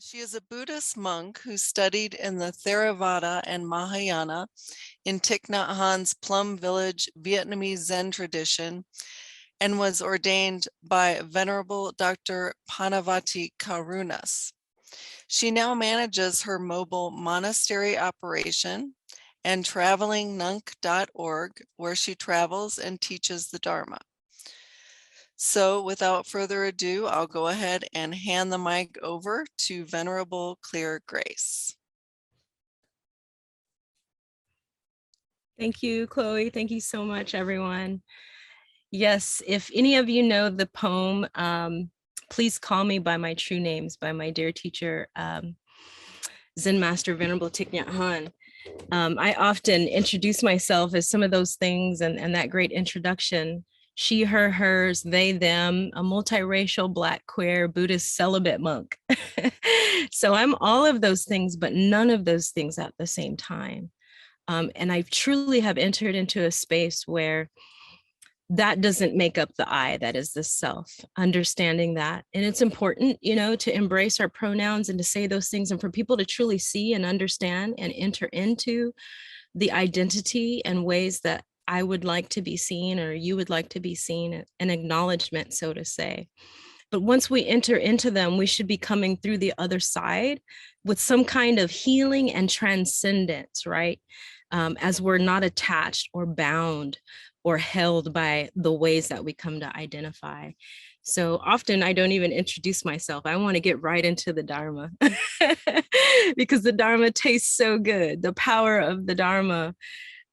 She is a Buddhist monk who studied in the Theravada and Mahayana in Thich Nhat Hanh's Plum Village Vietnamese Zen tradition and was ordained by Venerable Dr. Panavati Karunas. She now manages her mobile monastery operation and travelingnunk.org, where she travels and teaches the Dharma. So without further ado, I'll go ahead and hand the mic over to Venerable Clear Grace. Thank you, Chloe. Thank you so much, everyone. Yes, if any of you know the poem, Please Call Me by My True Names by my dear teacher, Zen Master Venerable Thich Nhat Hanh. I often introduce myself as some of those things and that great introduction: she, her, hers, they, them, a multiracial, Black, queer, Buddhist celibate monk. So I'm all of those things, but none of those things at the same time. And I truly have entered into a space where that doesn't make up the I, that is the self, understanding that. And it's important, to embrace our pronouns and to say those things, and for people to truly see and understand and enter into the identity and ways that I would like to be seen, or you would like to be seen, an acknowledgement, so to say. But once we enter into them, we should be coming through the other side with some kind of healing and transcendence, right? As we're not attached or bound or held by the ways that we come to identify. So often I don't even introduce myself. I want to get right into the Dharma because the Dharma tastes so good. The power of the Dharma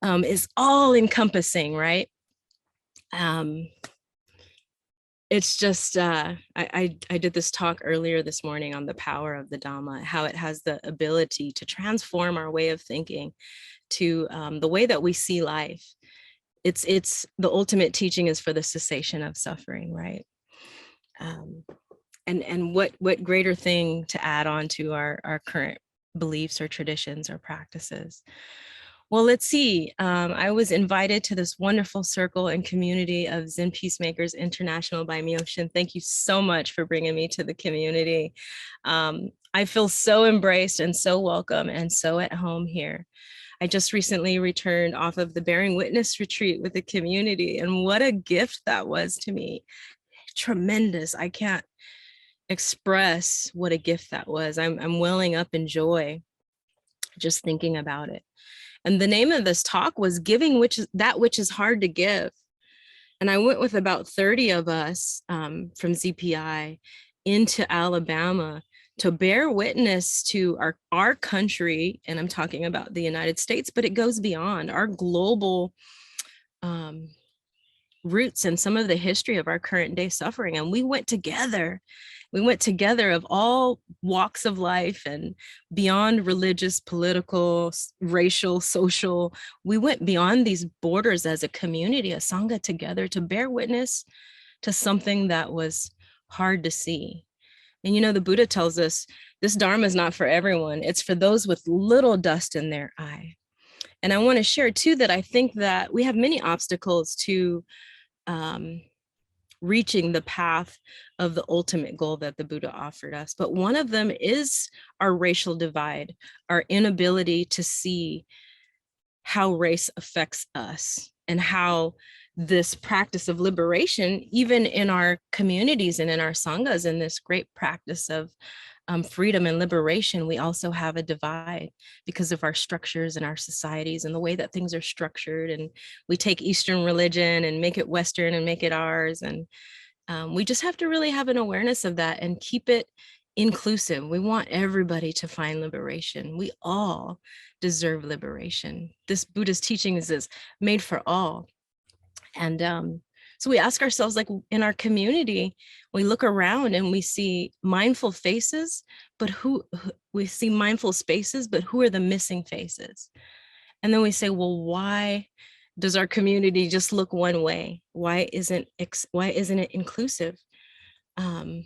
is all encompassing, right? It's just, I did this talk earlier this morning on the power of the Dhamma, how it has the ability to transform our way of thinking to the way that we see life. It's the ultimate teaching is for the cessation of suffering, right? And what greater thing to add on to our current beliefs or traditions or practices? Well, let's see. I was invited to this wonderful circle and community of Zen Peacemakers International by Myoshin. Thank you so much for bringing me to the community. I feel so embraced and so welcome and so at home here. I just recently returned off of the Bearing Witness retreat with the community, and what a gift that was to me. Tremendous. I can't express what a gift that was. I'm welling up in joy just thinking about it. And the name of this talk was Giving That Which Is Hard to Give. And I went with about 30 of us from ZPI into Alabama to bear witness to our country. And I'm talking about the United States, but it goes beyond our global roots and some of the history of our current day suffering. And we went together of all walks of life and beyond religious, political, racial, social. We went beyond these borders as a community, a Sangha, together to bear witness to something that was hard to see. And the Buddha tells us this Dharma is not for everyone. It's for those with little dust in their eye. And I want to share too that I think that we have many obstacles to reaching the path of the ultimate goal that the Buddha offered us. But one of them is our racial divide, our inability to see how race affects us and how this practice of liberation, even in our communities and in our sanghas, in this great practice of freedom and liberation, we also have a divide because of our structures and our societies and the way that things are structured. And we take Eastern religion and make it Western and make it ours. And we just have to really have an awareness of that and keep it inclusive. We want everybody to find liberation. We all deserve liberation. This Buddhist teaching is made for all. And so we ask ourselves, like in our community, we look around and we see mindful faces, but we see mindful spaces, but who are the missing faces? And then we say, well, why does our community just look one way? Why isn't it inclusive? And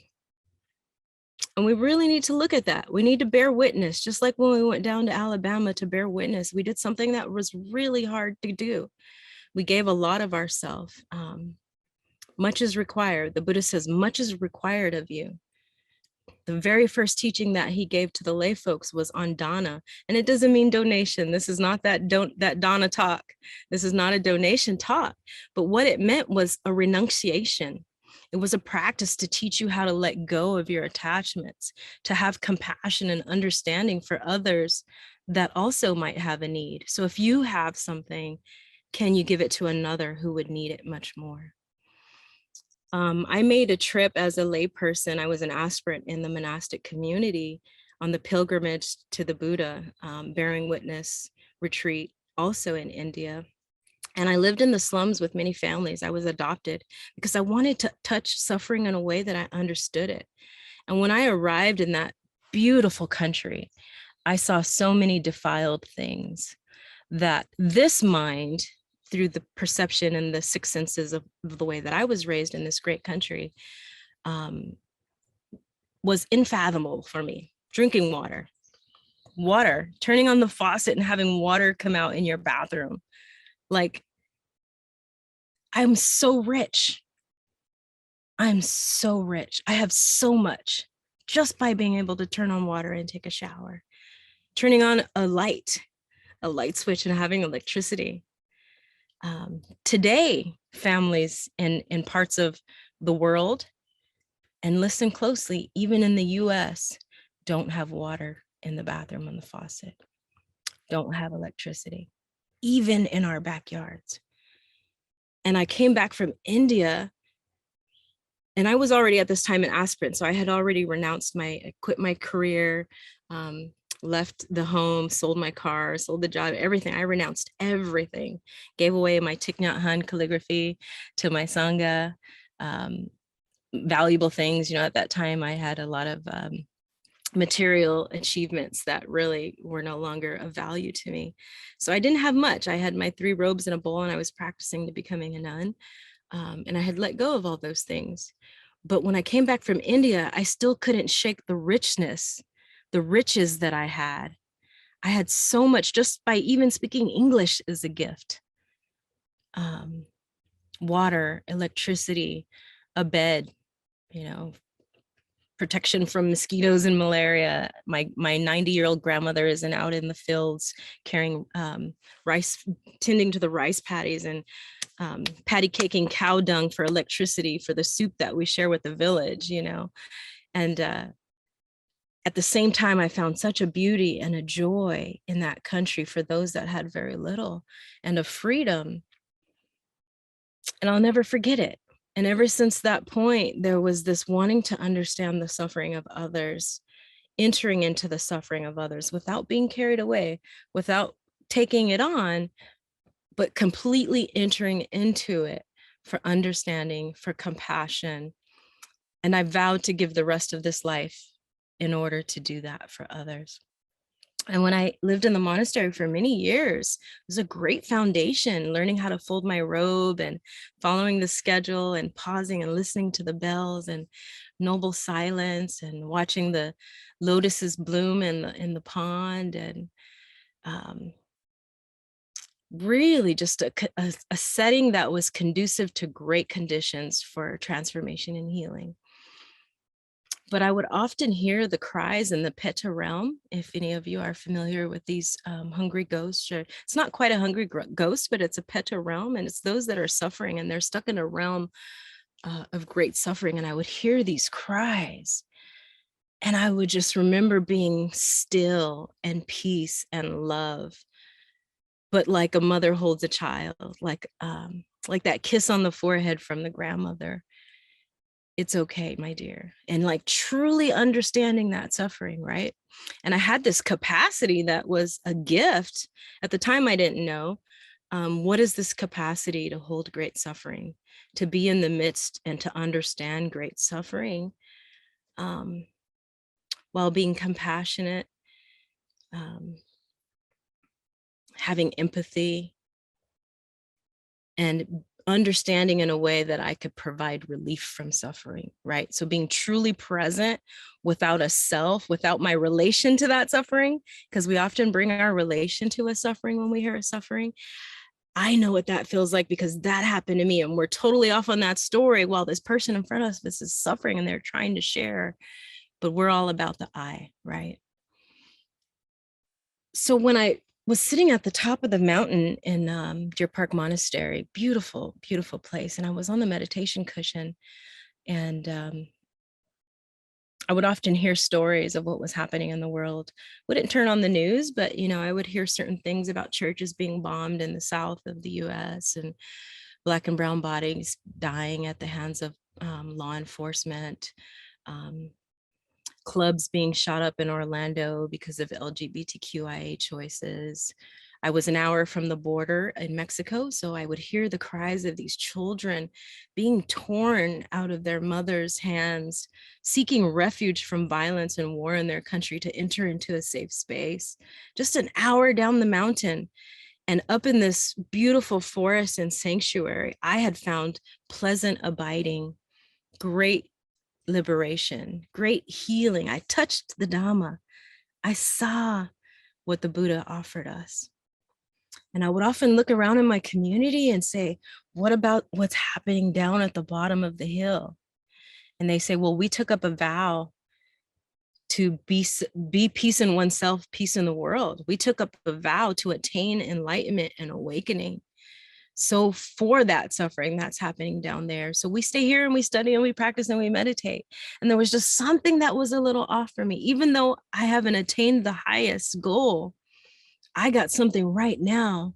we really need to look at that. We need to bear witness, just like when we went down to Alabama to bear witness. We did something that was really hard to do. We gave a lot of ourselves. Much is required. The Buddha says, much is required of you. The very first teaching that he gave to the lay folks was on dana. And it doesn't mean donation. This is not that dana talk. This is not a donation talk. But what it meant was a renunciation. It was a practice to teach you how to let go of your attachments, to have compassion and understanding for others that also might have a need. So if you have something, can you give it to another who would need it much more? I made a trip as a layperson. I was an aspirant in the monastic community on the pilgrimage to the Buddha, bearing witness retreat, also in India. And I lived in the slums with many families. I was adopted because I wanted to touch suffering in a way that I understood it. And when I arrived in that beautiful country, I saw so many defiled things that this mind, through the perception and the six senses of the way that I was raised in this great country, was unfathomable for me. Drinking water, turning on the faucet and having water come out in your bathroom. Like, I'm so rich. I'm so rich. I have so much just by being able to turn on water and take a shower. Turning on a light switch and having electricity. Today, families in parts of the world, and listen closely, even in the US, don't have water in the bathroom on the faucet, don't have electricity, even in our backyards. And I came back from India, and I was already at this time an aspirant. So I had already quit my career, left the home, sold my car, sold the job, everything. I renounced everything, gave away my Thich Nhat Hanh calligraphy to my Sangha, valuable things. At that time I had a lot of material achievements that really were no longer of value to me. So I didn't have much. I had my 3 robes and a bowl, and I was practicing to becoming a nun. And I had let go of all those things. But when I came back from India, I still couldn't shake the richness, the riches that I had. I had so much just by even speaking English is a gift. Water, electricity, a bed, protection from mosquitoes and malaria. My 90-year-old grandmother isn't out in the fields carrying rice, tending to the rice paddies, and patty caking cow dung for electricity for the soup that we share with the village, And at the same time, I found such a beauty and a joy in that country for those that had very little, and a freedom. And I'll never forget it. And ever since that point, there was this wanting to understand the suffering of others, entering into the suffering of others without being carried away, without taking it on, but completely entering into it for understanding, for compassion. And I vowed to give the rest of this life in order to do that for others. And when I lived in the monastery for many years, it was a great foundation, learning how to fold my robe and following the schedule and pausing and listening to the bells and noble silence and watching the lotuses bloom in the pond, and really just a setting that was conducive to great conditions for transformation and healing. But I would often hear the cries in the Peta realm. If any of you are familiar with these hungry ghosts, or it's not quite a hungry ghost, but it's a Peta realm, and it's those that are suffering, and they're stuck in a realm of great suffering. And I would hear these cries, and I would just remember being still and peace and love, but like a mother holds a child, like that kiss on the forehead from the grandmother. It's okay, my dear. And like truly understanding that suffering, right? And I had this capacity that was a gift. At the time, I didn't know. What is this capacity to hold great suffering, to be in the midst and to understand great suffering, while being compassionate, having empathy, and understanding in a way that I could provide relief from suffering, right? So being truly present without a self, without my relation to that suffering, because we often bring our relation to a suffering when we hear a suffering. I know what that feels like because that happened to me, and we're totally off on that story while this person in front of us is suffering and they're trying to share but we're all about the I, right? So when I was sitting at the top of the mountain in Deer Park Monastery, beautiful, beautiful place, and I was on the meditation cushion, and I would often hear stories of what was happening in the world. Wouldn't turn on the news, but I would hear certain things about churches being bombed in the south of the U.S. and Black and brown bodies dying at the hands of law enforcement. Um, Clubs being shot up in Orlando because of LGBTQIA choices. I was an hour from the border in Mexico, so I would hear the cries of these children being torn out of their mothers' hands, seeking refuge from violence and war in their country to enter into a safe space. Just an hour down the mountain and up in this beautiful forest and sanctuary, I had found pleasant abiding, great liberation, great healing. I touched the Dhamma. I saw what the Buddha offered us. And I would often look around in my community and say, what about what's happening down at the bottom of the hill? And they say, well, we took up a vow to be peace in oneself, peace in the world. We took up a vow to attain enlightenment and awakening. So for that suffering that's happening down there. So we stay here and we study and we practice and we meditate. And there was just something that was a little off for me. Even though I haven't attained the highest goal, I got something right now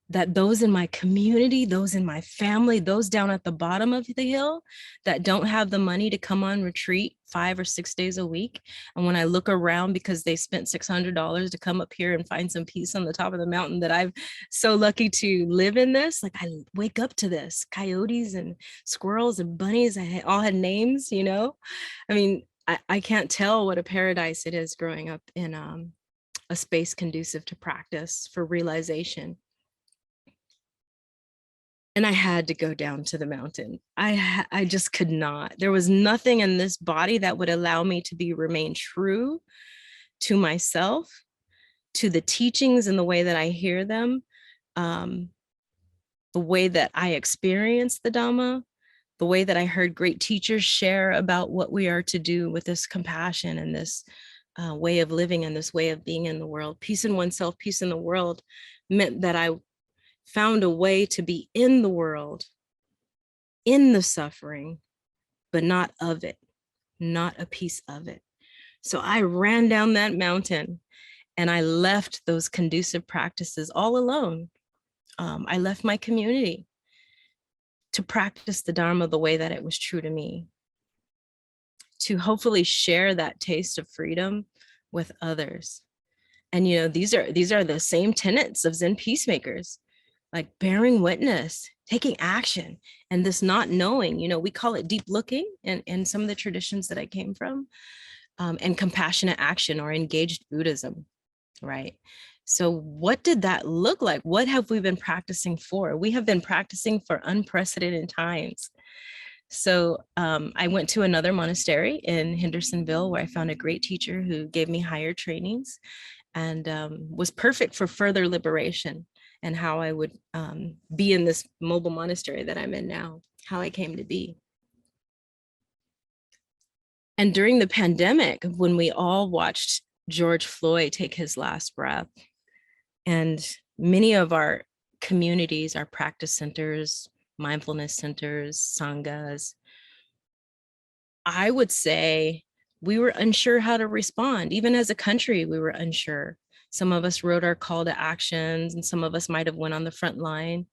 that those in my community, those in my family, those down at the bottom of the hill that don't have the money to come on retreat 5 or 6 days a week. And when I look around because they spent $600 to come up here and find some peace on the top of the mountain, that I'm so lucky to live in this, like I wake up to this. Coyotes and squirrels and bunnies, all had names, I mean, I can't tell what a paradise it is growing up in a space conducive to practice for realization. And I had to go down to the mountain. I just could not. There was nothing in this body that would allow me to remain true to myself, to the teachings and the way that I hear them, the way that I experience the Dhamma, the way that I heard great teachers share about what we are to do with this compassion and this way of living and this way of being in the world. Peace in oneself, peace in the world meant that I found a way to be in the world, in the suffering, but not of it, not a piece of it. So I ran down that mountain and I left those conducive practices all alone. I left my community to practice the Dharma the way that it was true to me, to hopefully share that taste of freedom with others. And these are the same tenets of Zen peacemakers, like bearing witness, taking action, and this not knowing, we call it deep looking in some of the traditions that I came from, and compassionate action or engaged Buddhism, right? So what did that look like? What have we been practicing for? We have been practicing for unprecedented times. So I went to another monastery in Hendersonville where I found a great teacher who gave me higher trainings and was perfect for further liberation and how I would be in this mobile monastery that I'm in now, how I came to be. And during the pandemic, when we all watched George Floyd take his last breath, and many of our communities, our practice centers, mindfulness centers, sanghas, I would say we were unsure how to respond. Even as a country, we were unsure. Some of us wrote our call to actions, and some of us might have went on the front line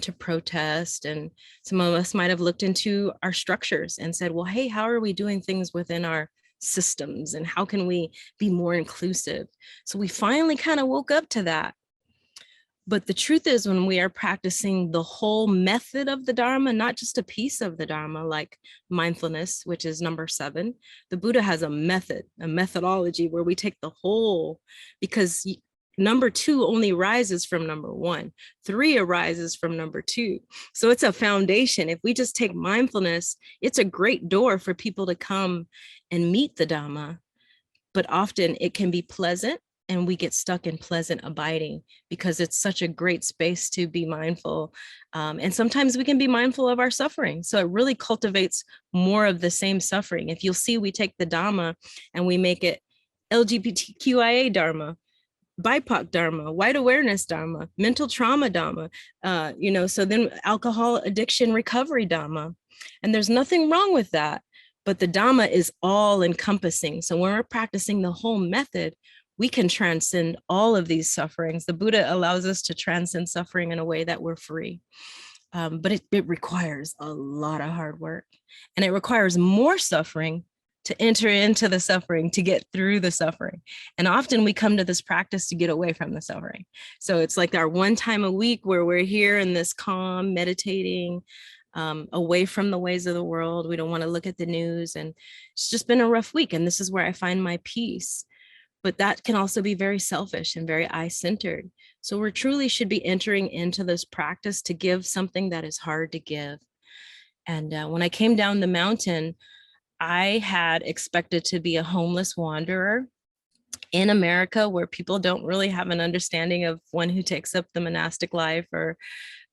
to protest, and some of us might have looked into our structures and said, well, hey, how are we doing things within our systems, and how can we be more inclusive? So we finally kind of woke up to that. But the truth is, when we are practicing the whole method of the Dharma, not just a piece of the Dharma, like mindfulness, which is number 7, the Buddha has a method, a methodology where we take the whole, because number 2 only rises from number 1, 3 arises from number 2. So it's a foundation. If we just take mindfulness, it's a great door for people to come and meet the Dhamma. But often it can be pleasant and we get stuck in pleasant abiding because it's such a great space to be mindful. And sometimes we can be mindful of our suffering. So it really cultivates more of the same suffering. If you'll see, we take the Dhamma and we make it LGBTQIA Dharma, BIPOC Dharma, white awareness Dharma, mental trauma Dharma, so then alcohol addiction recovery Dharma. And there's nothing wrong with that. But the Dhamma is all encompassing. So when we're practicing the whole method, we can transcend all of these sufferings. The Buddha allows us to transcend suffering in a way that we're free. But it requires a lot of hard work, and it requires more suffering to enter into the suffering, to get through the suffering. And often we come to this practice to get away from the suffering. So it's like our one time a week where we're here in this calm, meditating, away from the ways of the world. We don't want to look at the news, and it's just been a rough week. And this is where I find my peace. But that can also be very selfish and very I-centered. So we truly should be entering into this practice to give something that is hard to give. And when I came down the mountain, I had expected to be a homeless wanderer in America, where people don't really have an understanding of one who takes up the monastic life or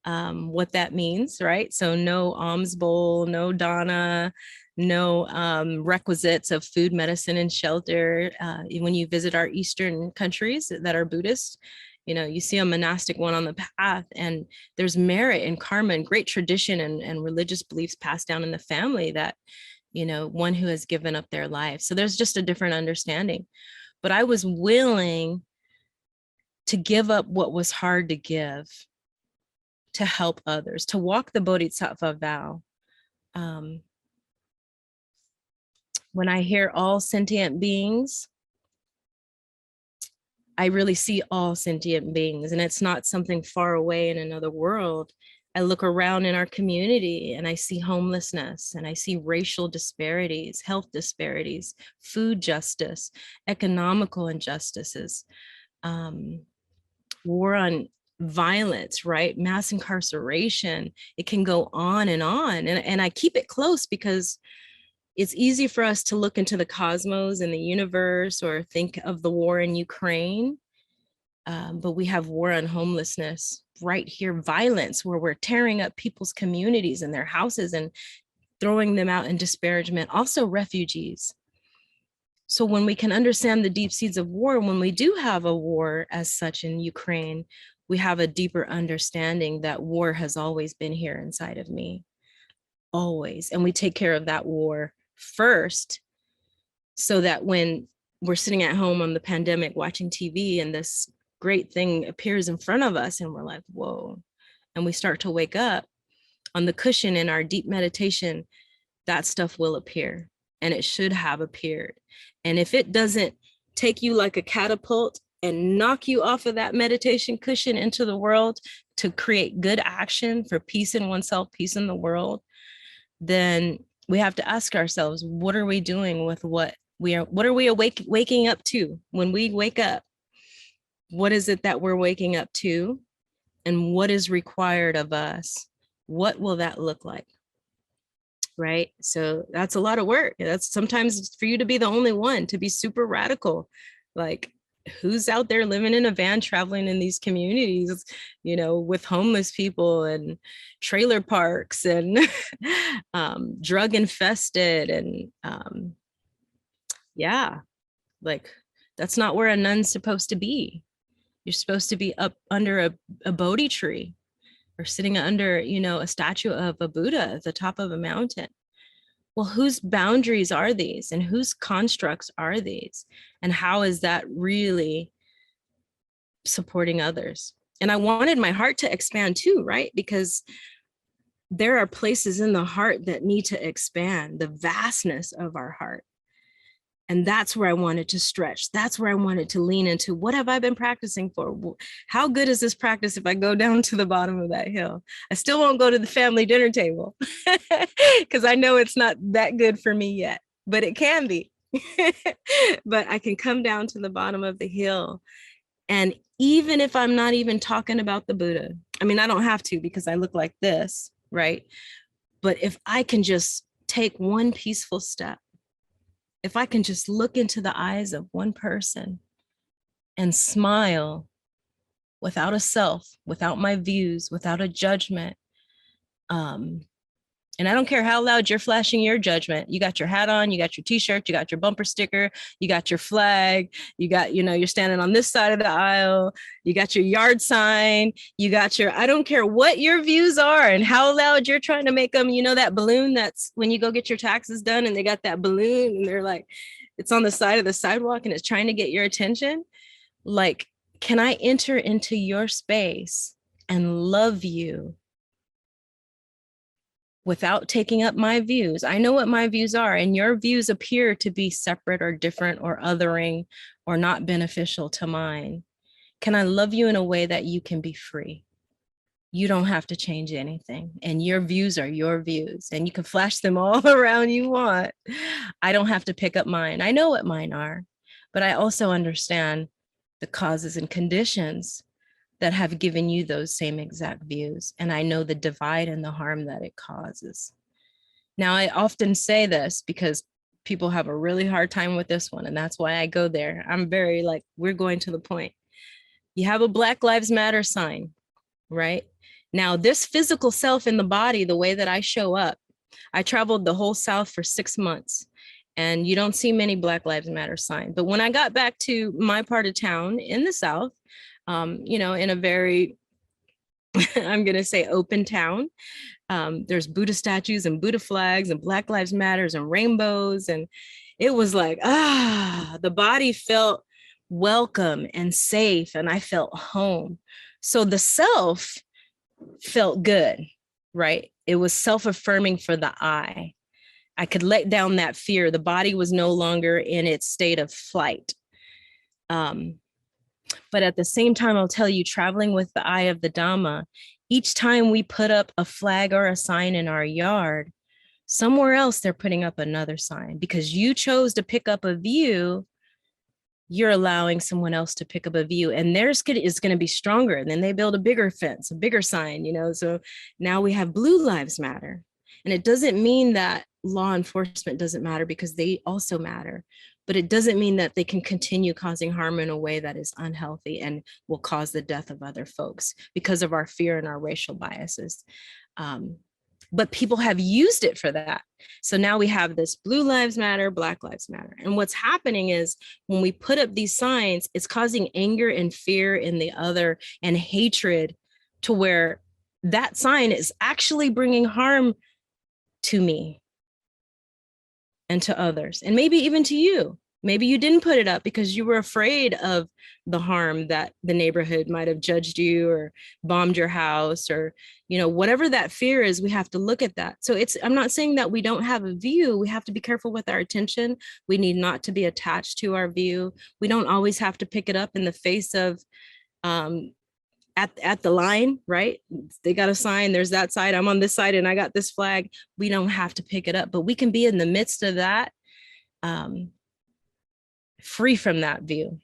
what that means, right? So no alms bowl, no dana, no requisites of food, medicine, and shelter. When you visit our Eastern countries that are Buddhist, you see a monastic one on the path, and there's merit and karma and great tradition and religious beliefs passed down in the family that, one who has given up their life. So there's just a different understanding. But I was willing to give up what was hard to give to help others, to walk the Bodhisattva vow. When I hear all sentient beings, I really see all sentient beings, and it's not something far away in another world. I look around in our community and I see homelessness, and I see racial disparities, health disparities, food justice, economical injustices, war on violence, right? Mass incarceration. It can go on and on. And I keep it close because it's easy for us to look into the cosmos and the universe or think of the war in Ukraine. But we have war on homelessness right here, violence, where we're tearing up people's communities and their houses and throwing them out in disparagement. Also refugees. So when we can understand the deep seeds of war, when we do have a war as such in Ukraine, we have a deeper understanding that war has always been here inside of me, always. And we take care of that war first, so that when we're sitting at home on the pandemic watching TV and this great thing appears in front of us and we're like, whoa, and we start to wake up on the cushion in our deep meditation, that stuff will appear, and it should have appeared. And if it doesn't take you like a catapult and knock you off of that meditation cushion into the world to create good action for peace in oneself, peace in the world, then we have to ask ourselves, what are we doing with what are we waking up to when we wake up? What is it that we're waking up to? And what is required of us? What will that look like? Right? So that's a lot of work. That's sometimes for you to be the only one, to be super radical. Like, who's out there living in a van, traveling in these communities, with homeless people and trailer parks and drug infested, and like, that's not where a nun's supposed to be. You're supposed to be up under a Bodhi tree, or sitting under, a statue of a Buddha at the top of a mountain. Well, whose boundaries are these, and whose constructs are these? And how is that really supporting others? And I wanted my heart to expand too, right? Because there are places in the heart that need to expand, the vastness of our heart. And that's where I wanted to stretch. That's where I wanted to lean into. What have I been practicing for? How good is this practice if I go down to the bottom of that hill? I still won't go to the family dinner table because I know it's not that good for me yet, but it can be. But I can come down to the bottom of the hill. And even if I'm not even talking about the Buddha, I mean, I don't have to because I look like this, right? But if I can just take one peaceful step, if I can just look into the eyes of one person and smile without a self, without my views, without a judgment. And I don't care how loud you're flashing your judgment. You got your hat on, you got your t-shirt, you got your bumper sticker, you got your flag, you got, you're standing on this side of the aisle, you got your yard sign, you got your, I don't care what your views are and how loud you're trying to make them. That balloon that's when you go get your taxes done and they got that balloon and they're like, it's on the side of the sidewalk and it's trying to get your attention. Like, can I enter into your space and love you without taking up my views? I know what my views are, and your views appear to be separate or different or othering or not beneficial to mine. Can I love you in a way that you can be free? You don't have to change anything, and your views are your views, and you can flash them all around you want. I don't have to pick up mine. I know what mine are, but I also understand the causes and conditions that have given you those same exact views. And I know the divide and the harm that it causes. Now, I often say this because people have a really hard time with this one. And that's why I go there. I'm very like, we're going to the point. You have a Black Lives Matter sign, right? Now, this physical self in the body, the way that I show up, I traveled the whole South for 6 months. And you don't see many Black Lives Matter signs. But when I got back to my part of town in the South, in a very, I'm going to say open town, there's Buddha statues and Buddha flags and Black Lives Matters and rainbows. And it was like, the body felt welcome and safe. And I felt home. So the self felt good, right? It was self-affirming for the I. I could let down that fear. The body was no longer in its state of flight. But at the same time, I'll tell you, traveling with the eye of the Dhamma, each time we put up a flag or a sign in our yard, somewhere else they're putting up another sign because you chose to pick up a view. You're allowing someone else to pick up a view, and theirs is going to be stronger. And then they build a bigger fence, a bigger sign, So now we have Blue Lives Matter. And it doesn't mean that law enforcement doesn't matter, because they also matter. But it doesn't mean that they can continue causing harm in a way that is unhealthy and will cause the death of other folks because of our fear and our racial biases. But people have used it for that. So now we have this Blue Lives Matter, Black Lives Matter. And what's happening is when we put up these signs, it's causing anger and fear in the other and hatred, to where that sign is actually bringing harm to me and to others, and maybe even to you. Maybe you didn't put it up because you were afraid of the harm that the neighborhood might have judged you or bombed your house, or, whatever that fear is, we have to look at that. So I'm not saying that we don't have a view. We have to be careful with our attention. We need not to be attached to our view. We don't always have to pick it up in the face of, at the line, right? They got a sign, there's that side, I'm on this side and I got this flag. We don't have to pick it up, but we can be in the midst of that, free from that view.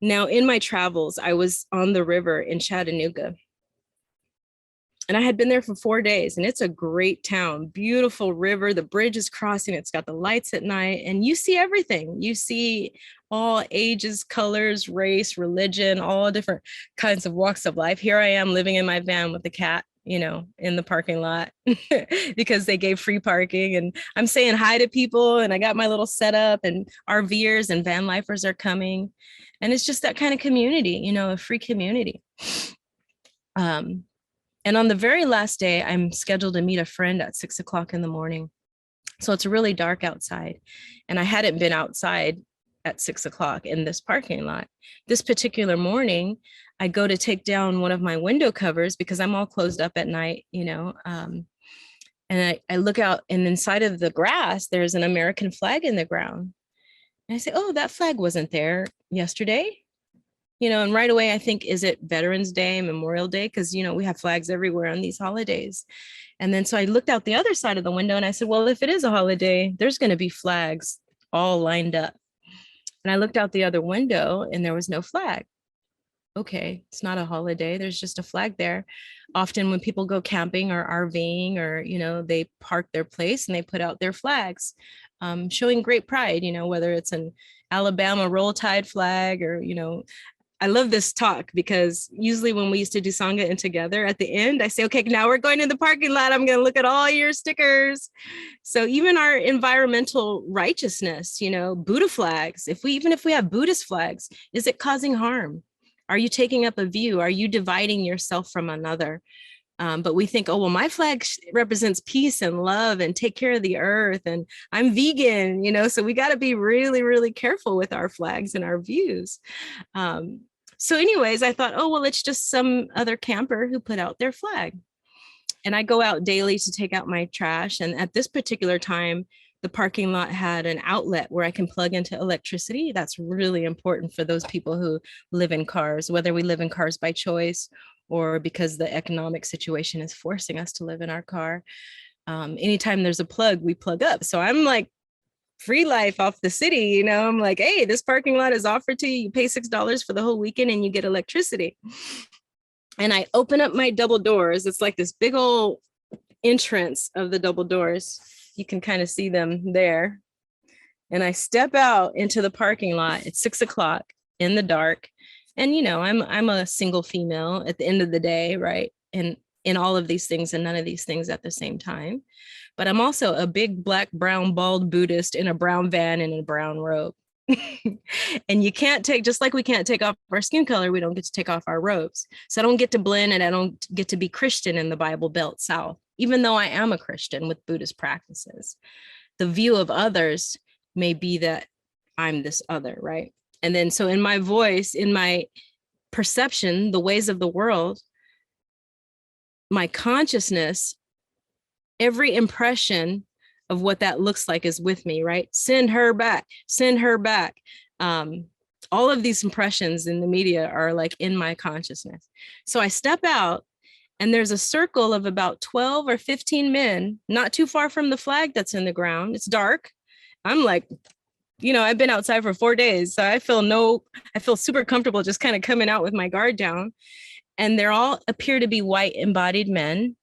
Now, in my travels, I was on the river in Chattanooga, and I had been there for 4 days, and it's a great town, beautiful river. The bridge is crossing, it's got the lights at night, and you see everything. You see all ages, colors, race, religion, all different kinds of walks of life. Here I am living in my van with the cat, in the parking lot because they gave free parking, and I'm saying hi to people, and I got my little setup, and RVers and van lifers are coming. And it's just that kind of community, a free community. And on the very last day, I'm scheduled to meet a friend at 6 o'clock in the morning. So it's really dark outside. And I hadn't been outside at 6 o'clock in this parking lot. This particular morning, I go to take down one of my window covers because I'm all closed up at night, and I look out, and inside of the grass, there's an American flag in the ground. And I say, oh, that flag wasn't there yesterday. And right away I think, is it Veterans Day, Memorial Day? Because, we have flags everywhere on these holidays. And then so I looked out the other side of the window and I said, well, if it is a holiday, there's going to be flags all lined up. And I looked out the other window and there was no flag. Okay, it's not a holiday. There's just a flag there. Often when people go camping or RVing, or, they park their place and they put out their flags. showing great pride, whether it's an Alabama Roll Tide flag or, I love this talk because usually when we used to do Sangha and together at the end, I say, okay, now we're going to the parking lot. I'm going to look at all your stickers. So even our environmental righteousness, Buddha flags, even if we have Buddhist flags, is it causing harm? Are you taking up a view? Are you dividing yourself from another? But we think, oh, well, my flag represents peace and love and take care of the earth. And I'm vegan, so we got to be really, really careful with our flags and our views. So anyways, I thought, oh, well, it's just some other camper who put out their flag. And I go out daily to take out my trash. And at this particular time, the parking lot had an outlet where I can plug into electricity. That's really important for those people who live in cars, whether we live in cars by choice or because the economic situation is forcing us to live in our car. Anytime there's a plug, we plug up. So I'm like free life off the city, I'm like, hey, this parking lot is offered to you. You pay $6 for the whole weekend and you get electricity. And I open up my double doors. It's like this big old entrance of the double doors. You can kind of see them there. And I step out into the parking lot at 6 o'clock in the dark. And, I'm a single female at the end of the day, right? And in all of these things and none of these things at the same time. But I'm also a big black, brown, bald Buddhist in a brown van and in a brown robe. And you can't just like we can't take off our skin color, we don't get to take off our robes. So I don't get to blend and I don't get to be Christian in the Bible Belt South, even though I am a Christian with Buddhist practices. The view of others may be that I'm this other, right? And then so in my voice, in my perception, the ways of the world, my consciousness, every impression of what that looks like is with me, right? Send her back, send her back. All of these impressions in the media are like in my consciousness. So I step out and there's a circle of about 12 or 15 men, not too far from the flag that's in the ground. It's dark. I'm like, I've been outside for 4 days. So I feel super comfortable just kind of coming out with my guard down. And they're all appear to be white embodied men.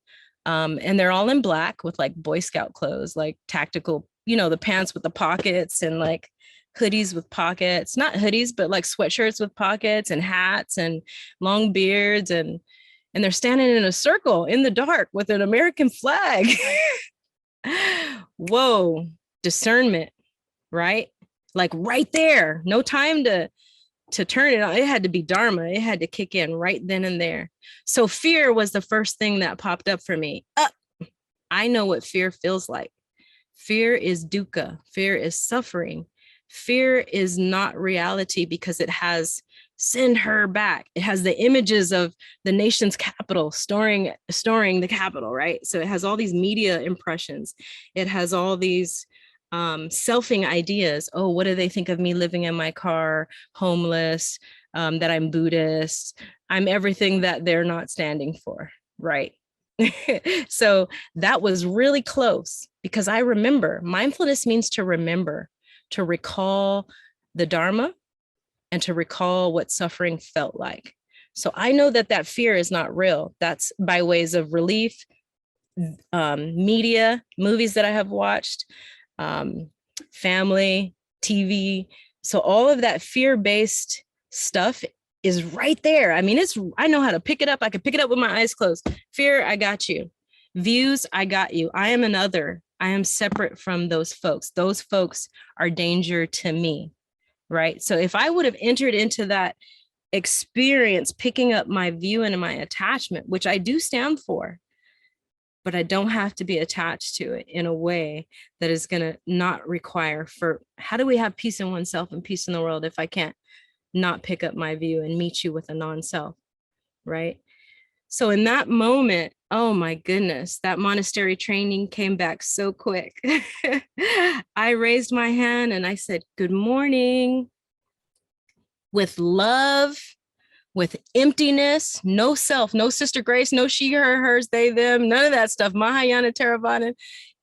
And they're all in black with like Boy Scout clothes, like tactical, the pants with the pockets and like hoodies with pockets, not hoodies, but like sweatshirts with pockets and hats and long beards. And they're standing in a circle in the dark with an American flag. Whoa, discernment, right? Like right there, no time to turn it on. It had to be Dharma. It had to kick in right then and there. So fear was the first thing that popped up for me. I know what fear feels like. Fear is dukkha. Fear is suffering. Fear is not reality because it has send her back. It has the images of the nation's capital storing the capital, right? So it has all these media impressions. It has all these selfing ideas. Oh, what do they think of me living in my car, homeless, that I'm Buddhist? I'm everything that they're not standing for, right? So that was really close because I remember mindfulness means to remember, to recall the Dharma and to recall what suffering felt like. So I know that fear is not real. That's by ways of relief, media, movies that I have watched, family, TV. So all of that fear-based stuff is right there. I mean, I know how to pick it up. I can pick it up with my eyes closed. Fear, I got you. Views, I got you. I am another. I am separate from those folks. Those folks are danger to me, right? So if I would have entered into that experience, picking up my view and my attachment, which I do stand for, but I don't have to be attached to it in a way that is going to not require how do we have peace in oneself and peace in the world if I can't not pick up my view and meet you with a non-self, right? So in that moment, oh my goodness, that monastery training came back so quick. I raised my hand and I said, good morning, with love, with emptiness, no self, no Sister Grace, no she, her, hers, they, them, none of that stuff, Mahayana, Theravada.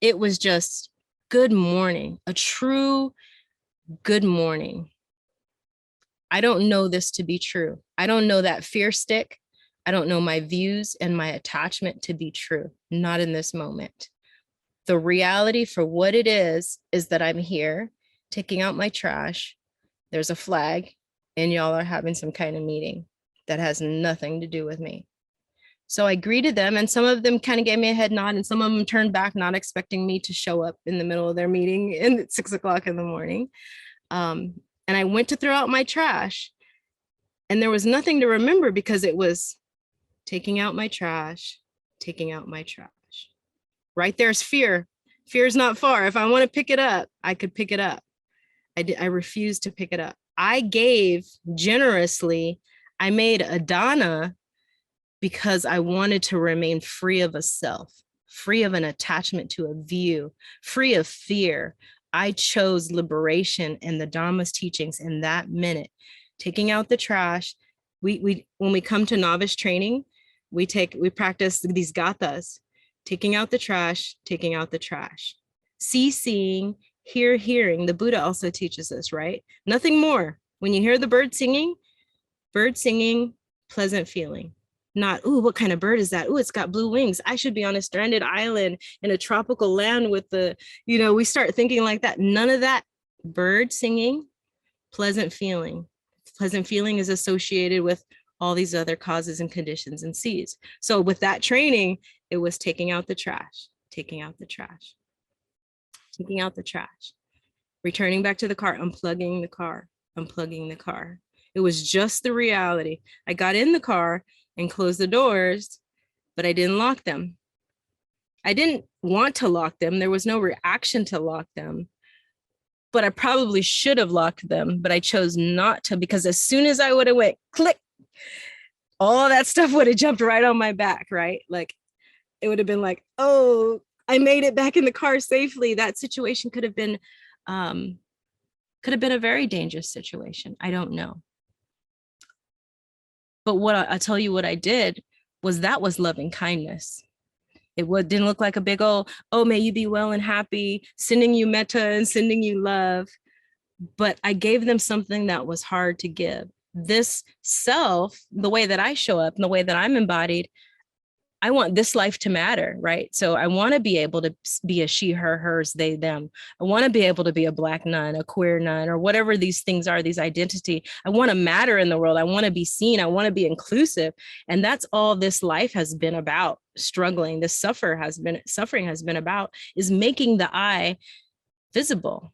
It was just good morning, a true good morning. I don't know this to be true. I don't know that fear stick. I don't know my views and my attachment to be true, not in this moment. The reality for what it is that I'm here taking out my trash. There's a flag and y'all are having some kind of meeting that has nothing to do with me. So I greeted them, and some of them kind of gave me a head nod, and some of them turned back, not expecting me to show up in the middle of their meeting at 6 o'clock in the morning. And I went to throw out my trash, and there was nothing to remember because it was taking out my trash, taking out my trash. Right there's fear. Fear is not far. If I want to pick it up, I could pick it up. I refused to pick it up. I gave generously. I made a dana because I wanted to remain free of a self, free of an attachment to a view, free of fear. I chose liberation and the Dharma's teachings in that minute. Taking out the trash. We when we come to novice training, we practice these gathas. Taking out the trash, taking out the trash. See, seeing, hear, hearing. The Buddha also teaches us, right? Nothing more. When you hear the bird singing, pleasant feeling. Not, ooh, what kind of bird is that? Ooh, it's got blue wings. I should be on a stranded island in a tropical land with we start thinking like that. None of that. Bird singing, pleasant feeling. Pleasant feeling is associated with all these other causes and conditions and seeds. So with that training, it was taking out the trash, taking out the trash, taking out the trash, returning back to the car, unplugging the car, unplugging the car. It was just the reality. I got in the car and closed the doors, but I didn't lock them. I didn't want to lock them. There was no reaction to lock them, but I probably should have locked them, but I chose not to, because as soon as I would have went click, all that stuff would have jumped right on my back, right? Like it would have been like, oh, I made it back in the car safely. That situation could have been a very dangerous situation. I don't know. But what I tell you what I did was loving kindness. It didn't look like a big old, oh, may you be well and happy, sending you metta and sending you love. But I gave them something that was hard to give. This self, the way that I show up and the way that I'm embodied, I want this life to matter, right? So I want to be able to be a she, her, hers, they, them. I want to be able to be a Black nun, a queer nun, or whatever these things are, these identity. I want to matter in the world. I want to be seen. I want to be inclusive. And that's all this life has been about, struggling. This suffering has been about, is making the I visible.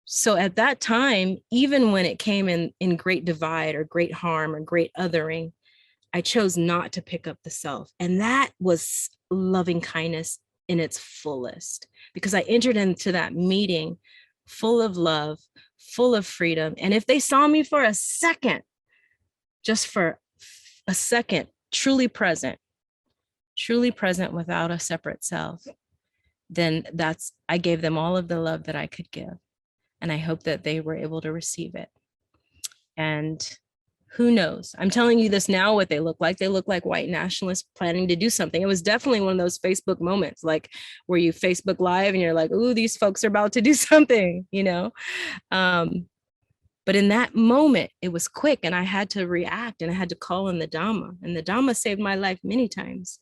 So at that time, even when it came in great divide or great harm or great othering, I chose not to pick up the self. And that was loving kindness in its fullest, because I entered into that meeting full of love, full of freedom. And if they saw me for a second, just for a second, truly present without a separate self, then I gave them all of the love that I could give. And I hope that they were able to receive it. And who knows? I'm telling you this now, what they look like. They look like white nationalists planning to do something. It was definitely one of those Facebook moments, like where you Facebook Live and you're like, ooh, these folks are about to do something, But in that moment, it was quick and I had to react and I had to call in the Dhamma. And the Dhamma saved my life many times.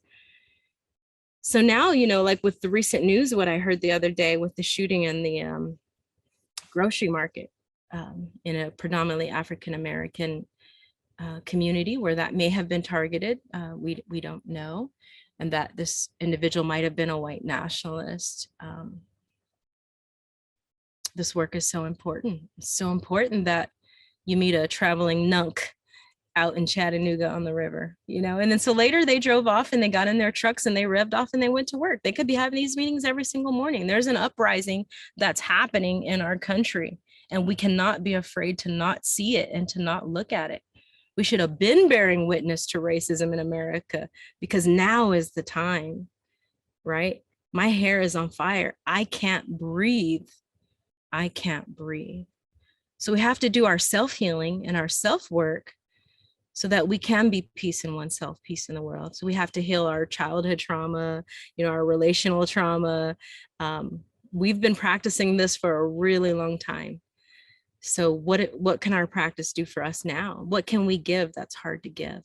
So now, like with the recent news, what I heard the other day with the shooting in the grocery market in a predominantly African-American community where that may have been targeted. We don't know. And that this individual might have been a white nationalist. This work is so important. It's so important that you meet a traveling nunk out in Chattanooga on the river, and then so later they drove off and they got in their trucks and they revved off and they went to work. They could be having these meetings every single morning. There's an uprising that's happening in our country, and we cannot be afraid to not see it and to not look at it. We should have been bearing witness to racism in America, because now is the time, right? My hair is on fire. I can't breathe. I can't breathe. So we have to do our self-healing and our self-work so that we can be peace in oneself, peace in the world. So we have to heal our childhood trauma, our relational trauma. We've been practicing this for a really long time. So what can our practice do for us now? What can we give that's hard to give?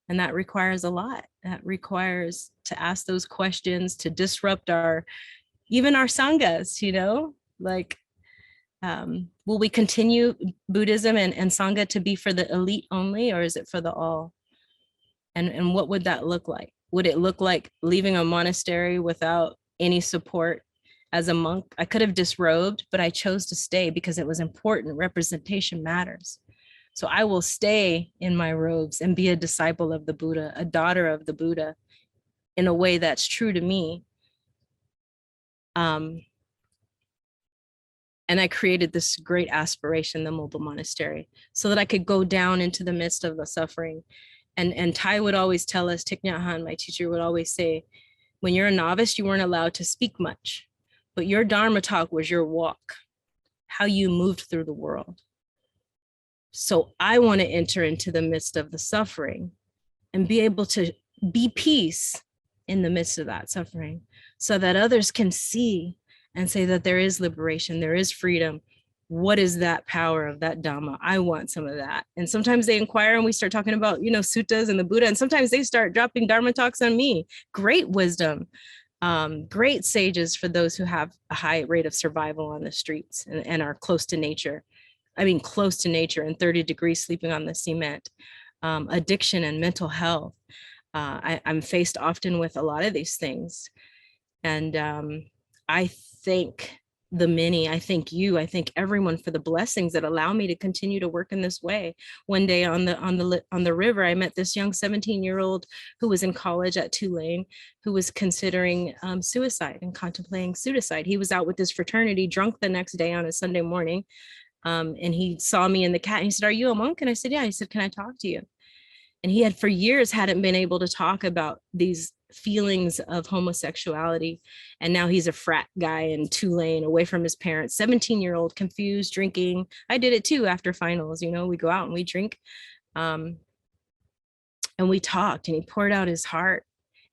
And that requires a lot. That requires to ask those questions, to disrupt even our sanghas, like, will we continue Buddhism and Sangha to be for the elite only, or is it for the all? And what would that look like? Would it look like leaving a monastery without any support as a monk? I could have disrobed, but I chose to stay because it was important. Representation matters. So I will stay in my robes and be a disciple of the Buddha, a daughter of the Buddha, in a way that's true to me. And I created this great aspiration, the Mobile Monastery, so that I could go down into the midst of the suffering. And Thai would always tell us, Thich Nhat Hanh, my teacher, would always say, when you're a novice, you weren't allowed to speak much, but your Dharma talk was your walk, how you moved through the world. So I want to enter into the midst of the suffering and be able to be peace in the midst of that suffering, so that others can see and say that there is liberation, there is freedom. What is that power of that Dhamma? I want some of that. And sometimes they inquire and we start talking about, suttas and the Buddha. And sometimes they start dropping Dharma talks on me. Great wisdom, great sages for those who have a high rate of survival on the streets and are close to nature. I mean, close to nature and 30 degrees sleeping on the cement, addiction and mental health. I'm faced often with a lot of these things. And I thank the many, I thank you, I thank everyone for the blessings that allow me to continue to work in this way. One day on the river, I met this young 17-year-old who was in college at Tulane, who was considering suicide and contemplating suicide. He was out with his fraternity, drunk the next day on a Sunday morning. And he saw me in the cat and he said, "Are you a monk?" And I said, "Yeah." He said, "Can I talk to you?" And he had for years hadn't been able to talk about these feelings of homosexuality. And now he's a frat guy in Tulane, away from his parents, 17-year-old, confused, drinking. I did it too after finals. We go out and we drink. And we talked and he poured out his heart.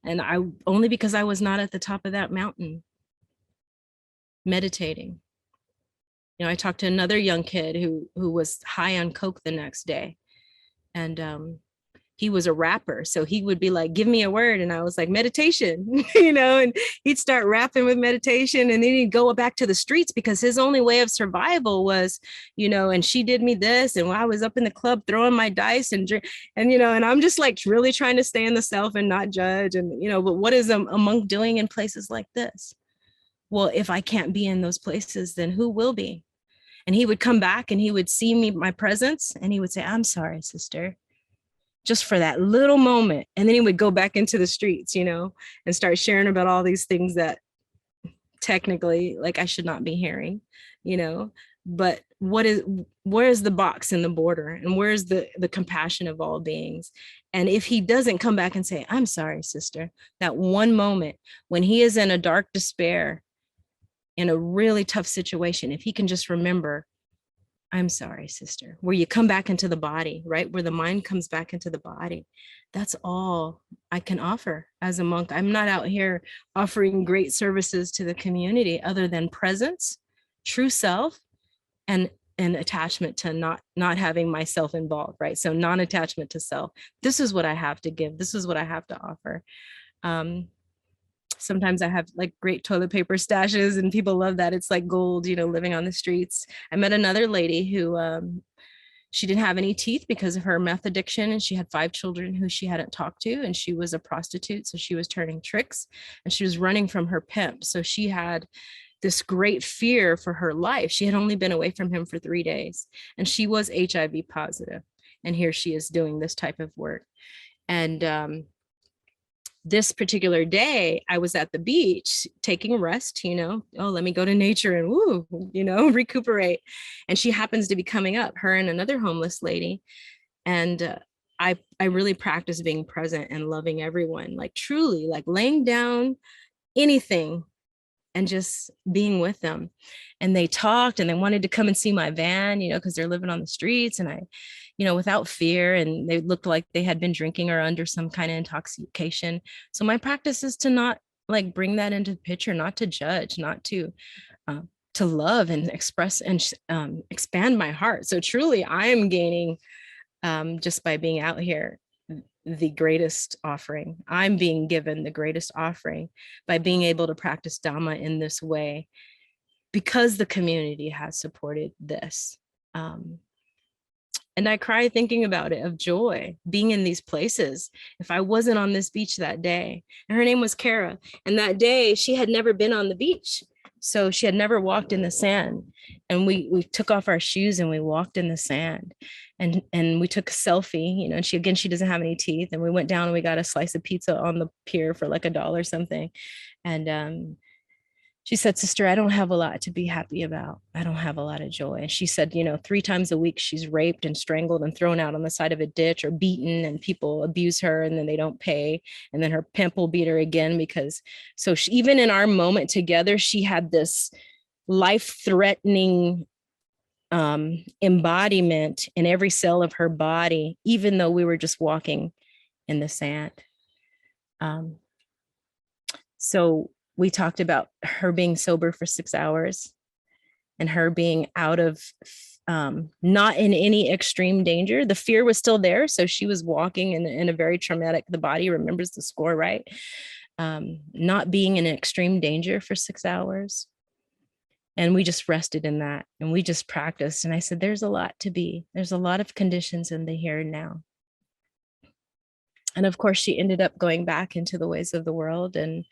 And I only because I was not at the top of that mountain meditating. I talked to another young kid who was high on coke the next day. And he was a rapper. So he would be like, "Give me a word." And I was like, "Meditation," and he'd start rapping with meditation. And then he'd go back to the streets because his only way of survival was, and she did me this. And while I was up in the club throwing my dice and I'm just like really trying to stay in the self and not judge. And, but what is a monk doing in places like this? Well, if I can't be in those places, then who will be? And he would come back and he would see me, my presence, and he would say, "I'm sorry, sister," just for that little moment. And then he would go back into the streets, and start sharing about all these things that technically, like, I should not be hearing, but where's the box in the border, and where's the compassion of all beings? And if he doesn't come back and say, "I'm sorry, sister," that one moment when he is in a dark despair, in a really tough situation, if he can just remember, "I'm sorry, sister," where you come back into the body, right? Where the mind comes back into the body. That's all I can offer as a monk. I'm not out here offering great services to the community other than presence, true self, and attachment to not having myself involved, right? So non-attachment to self. This is what I have to give. This is what I have to offer. Sometimes I have like great toilet paper stashes and people love that. It's like gold, living on the streets. I met another lady who she didn't have any teeth because of her meth addiction, and she had 5 children who she hadn't talked to, and she was a prostitute. So she was turning tricks and she was running from her pimp. So she had this great fear for her life. She had only been away from him for 3 days, and she was HIV positive. And here she is doing this type of work. And this particular day, I was at the beach taking a rest, let me go to nature and recuperate. And she happens to be coming up, her and another homeless lady. And I really practice being present and loving everyone, like truly, like laying down anything and just being with them. And they talked and they wanted to come and see my van, because they're living on the streets. And I, without fear, and they looked like they had been drinking or under some kind of intoxication. So my practice is to not like bring that into the picture, not to judge, not to love and express and expand my heart. So truly I am gaining just by being out here the greatest offering. I'm being given the greatest offering by being able to practice Dhamma in this way because the community has supported this. And I cry thinking about it, of joy, being in these places. If I wasn't on this beach that day, and her name was Kara, and that day she had never been on the beach. So she had never walked in the sand. And we took off our shoes and we walked in the sand. And we took a selfie, you know, and she doesn't have any teeth. And we went down and we got a slice of pizza on the pier for like $1 or something. And she said, sister, I don't have a lot to be happy about. I don't have a lot of joy. And she said, you know, 3 times a week, she's raped and strangled and thrown out on the side of a ditch or beaten, and people abuse her and then they don't pay. And then her pimp will beat her again because, so she, even in our moment together, she had this life-threatening embodiment in every cell of her body, even though we were just walking in the sand. So we talked about her being sober for 6 hours and her being out of, not in any extreme danger. The fear was still there. So she was walking in a very traumatic, the body remembers the score, right? Not being in extreme danger for 6 hours. And we just rested in that and we just practiced. And I said, there's a lot of conditions in the here and now. And of course, she ended up going back into the ways of the world. And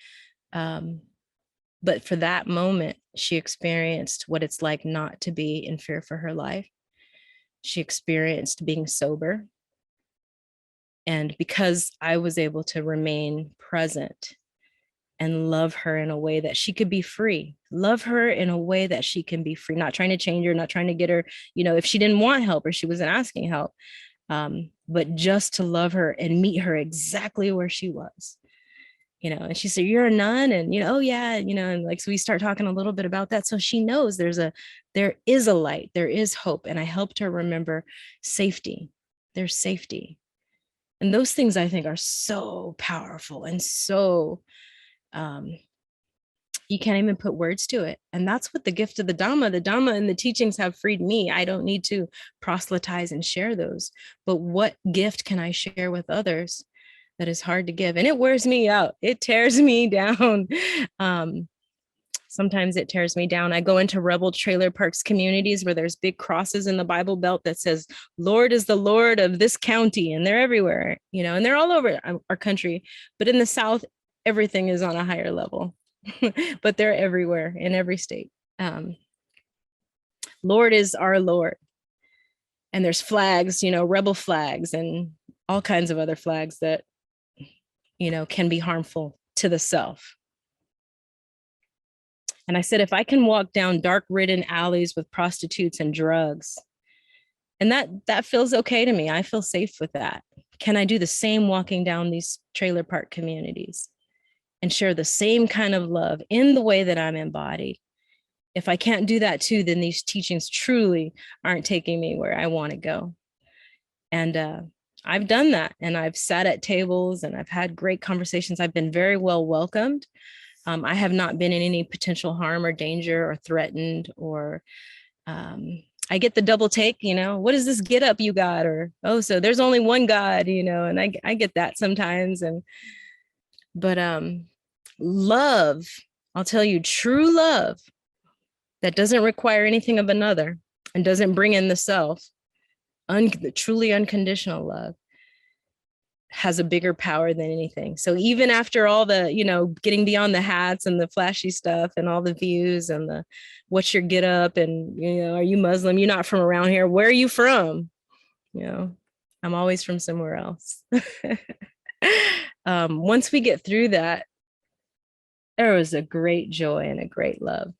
but for that moment, she experienced what it's like not to be in fear for her life. She experienced being sober. And because I was able to remain present and love her in a way that she could be free, love her in a way that she can be free, not trying to change her, not trying to get her, you know, if she didn't want help or she wasn't asking help, but just to love her and meet her exactly where she was. You know, and she said, you're a nun, and, you know, oh yeah, you know, and like, so we start talking a little bit about that. So she knows there is a light, there is hope. And I helped her remember safety. There's safety. And those things I think are so powerful and so, you can't even put words to it. And that's what the gift of the Dhamma and the teachings have freed me. I don't need to proselytize and share those, but what gift can I share with others that is hard to give? And it wears me out. It tears me down. Sometimes it tears me down. I go into rebel trailer parks communities where there's big crosses in the Bible Belt that says, Lord is the Lord of this county. And they're everywhere, you know, and they're all over our country. But in the South, everything is on a higher level, but they're everywhere in every state. Lord is our Lord. And there's flags, you know, rebel flags and all kinds of other flags that, you know, can be harmful to the self. And I said, if I can walk down dark-ridden alleys with prostitutes and drugs, and that feels okay to me, I feel safe with that. Can I do the same walking down these trailer park communities and share the same kind of love in the way that I'm embodied? If I can't do that too, then these teachings truly aren't taking me where I want to go. And I've done that, and I've sat at tables and I've had great conversations. I've been very well welcomed. I have not been in any potential harm or danger or threatened, or I get the double take, you know, what is this get up you got? Or, oh, so there's only one God, you know, and I get that sometimes. But love, I'll tell you, true love that doesn't require anything of another and doesn't bring in the self, truly unconditional love, has a bigger power than anything. So even after all the, you know, getting beyond the hats and the flashy stuff and all the views and the what's your get up and, you know, are you Muslim? You're not from around here. Where are you from? You know, I'm always from somewhere else. Once we get through that, there was a great joy and a great love.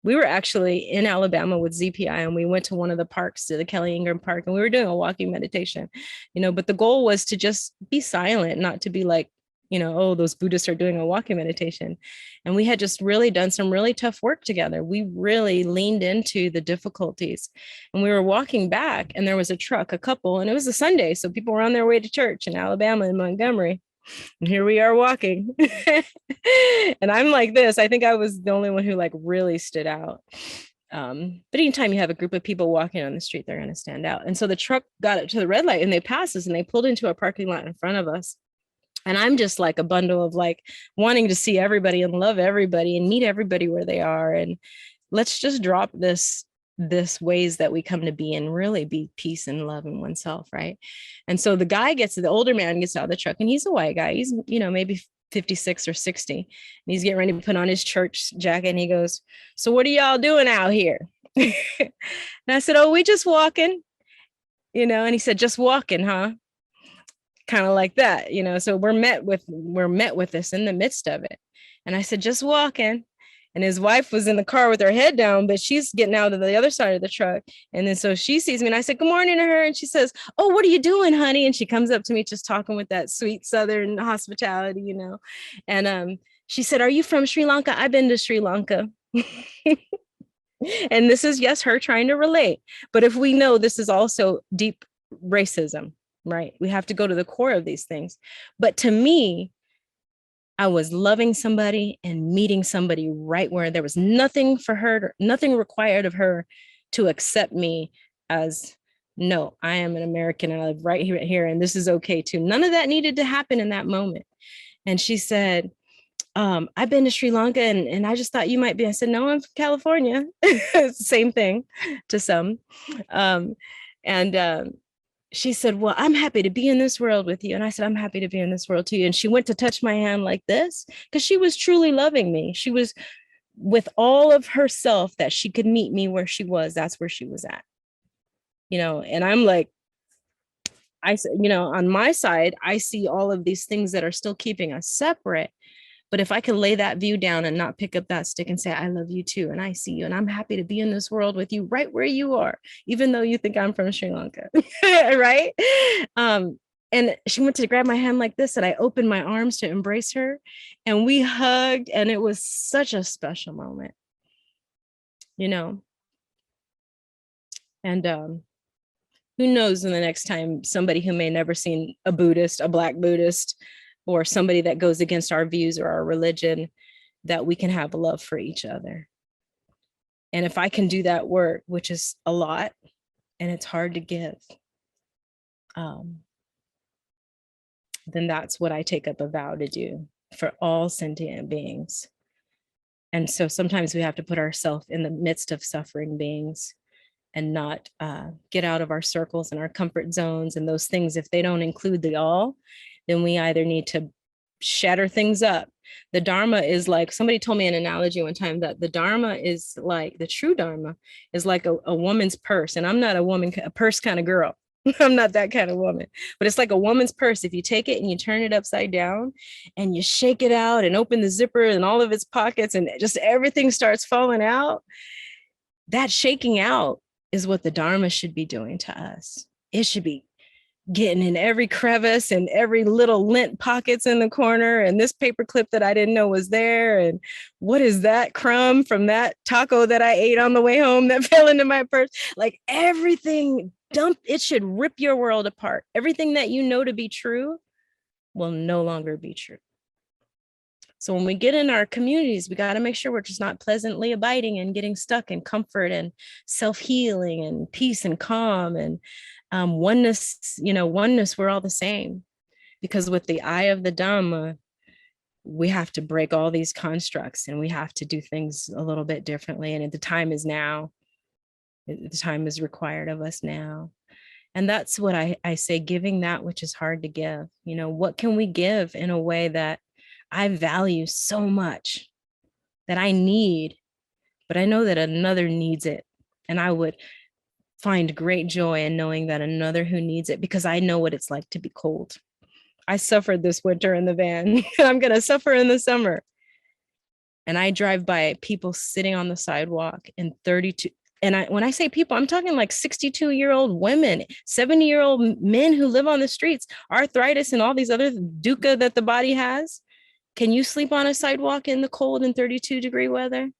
We were actually in Alabama with ZPI, and we went to one of the parks, to the Kelly Ingram Park, and we were doing a walking meditation, you know, but the goal was to just be silent, not to be like, you know, oh, those Buddhists are doing a walking meditation. And we had just really done some really tough work together. We really leaned into the difficulties, and we were walking back, and there was a truck, a couple, and it was a Sunday. So people were on their way to church in Alabama, in Montgomery. And here we are walking. And I'm like this. I think I was the only one who like really stood out. But anytime you have a group of people walking on the street, they're going to stand out. And so the truck got up to the red light and they passed us and they pulled into a parking lot in front of us. And I'm just like a bundle of like wanting to see everybody and love everybody and meet everybody where they are. And let's just drop this ways that we come to be and really be peace and love in oneself, right? And so the older man gets out of the truck, and he's a white guy. He's, maybe 56 or 60. And he's getting ready to put on his church jacket. And he goes, "So what are y'all doing out here?" And I said, "Oh, we just walking," and he said, "Just walking, huh?" Kind of like that, so we're met with this in the midst of it. And I said, "Just walking." And his wife was in the car with her head down, but she's getting out of the other side of the truck. And then so she sees me and I said, "Good morning" to her. And she says, "Oh, what are you doing, honey?" And she comes up to me just talking with that sweet Southern hospitality, And she said, "Are you from Sri Lanka? I've been to Sri Lanka." And this is, yes, her trying to relate. But if we know this is also deep racism, right? We have to go to the core of these things. But to me, I was loving somebody and meeting somebody right where there was nothing for her, nothing required of her to accept me as, no, I am an American and I live right here and this is okay too. None of that needed to happen in that moment. And she said, "I've been to Sri Lanka and I just thought you might be." I said, "No, I'm from California." Same thing to some. And she said, "Well, I'm happy to be in this world with you." And I said, "I'm happy to be in this world too." And she went to touch my hand like this because she was truly loving me. She was with all of herself that she could meet me where she was. That's where she was at, and I'm like, on my side, I see all of these things that are still keeping us separate. But if I can lay that view down and not pick up that stick and say, "I love you too, and I see you, and I'm happy to be in this world with you right where you are, even though you think I'm from Sri Lanka," right? And she went to grab my hand like this, and I opened my arms to embrace her, and we hugged, and it was such a special moment, And who knows, in the next time, somebody who may never seen a Buddhist, a Black Buddhist, or somebody that goes against our views or our religion, that we can have love for each other. And if I can do that work, which is a lot, and it's hard to give, then that's what I take up a vow to do for all sentient beings. And so sometimes we have to put ourselves in the midst of suffering beings and not get out of our circles and our comfort zones and those things. If they don't include the all, then we either need to shatter things up. The Dharma is like, somebody told me an analogy one time that the Dharma is like, the true Dharma is like a woman's purse. And I'm not a purse kind of girl. I'm not that kind of woman, but it's like a woman's purse. If you take it and you turn it upside down and you shake it out and open the zipper and all of its pockets and just everything starts falling out, that shaking out is what the Dharma should be doing to us. It should be getting in every crevice and every little lint pockets in the corner and this paper clip that I didn't know was there. And what is that crumb from that taco that I ate on the way home that fell into my purse? Like everything it should rip your world apart. Everything that you know to be true will no longer be true. So when we get in our communities, we got to make sure we're just not pleasantly abiding and getting stuck in comfort and self-healing and peace and calm and oneness, oneness, we're all the same. Because with the eye of the Dhamma, we have to break all these constructs and we have to do things a little bit differently. And the time is now. The time is required of us now. And that's what I say, giving that which is hard to give. What can we give in a way that I value so much, that I need, but I know that another needs it. And I would find great joy in knowing that another who needs it, because I know what it's like to be cold. I suffered this winter in the van. I'm going to suffer in the summer. And I drive by people sitting on the sidewalk in 32. And when I say people, I'm talking like 62-year-old women, 70-year-old men who live on the streets, arthritis and all these other dukkha that the body has. Can you sleep on a sidewalk in the cold and 32-degree weather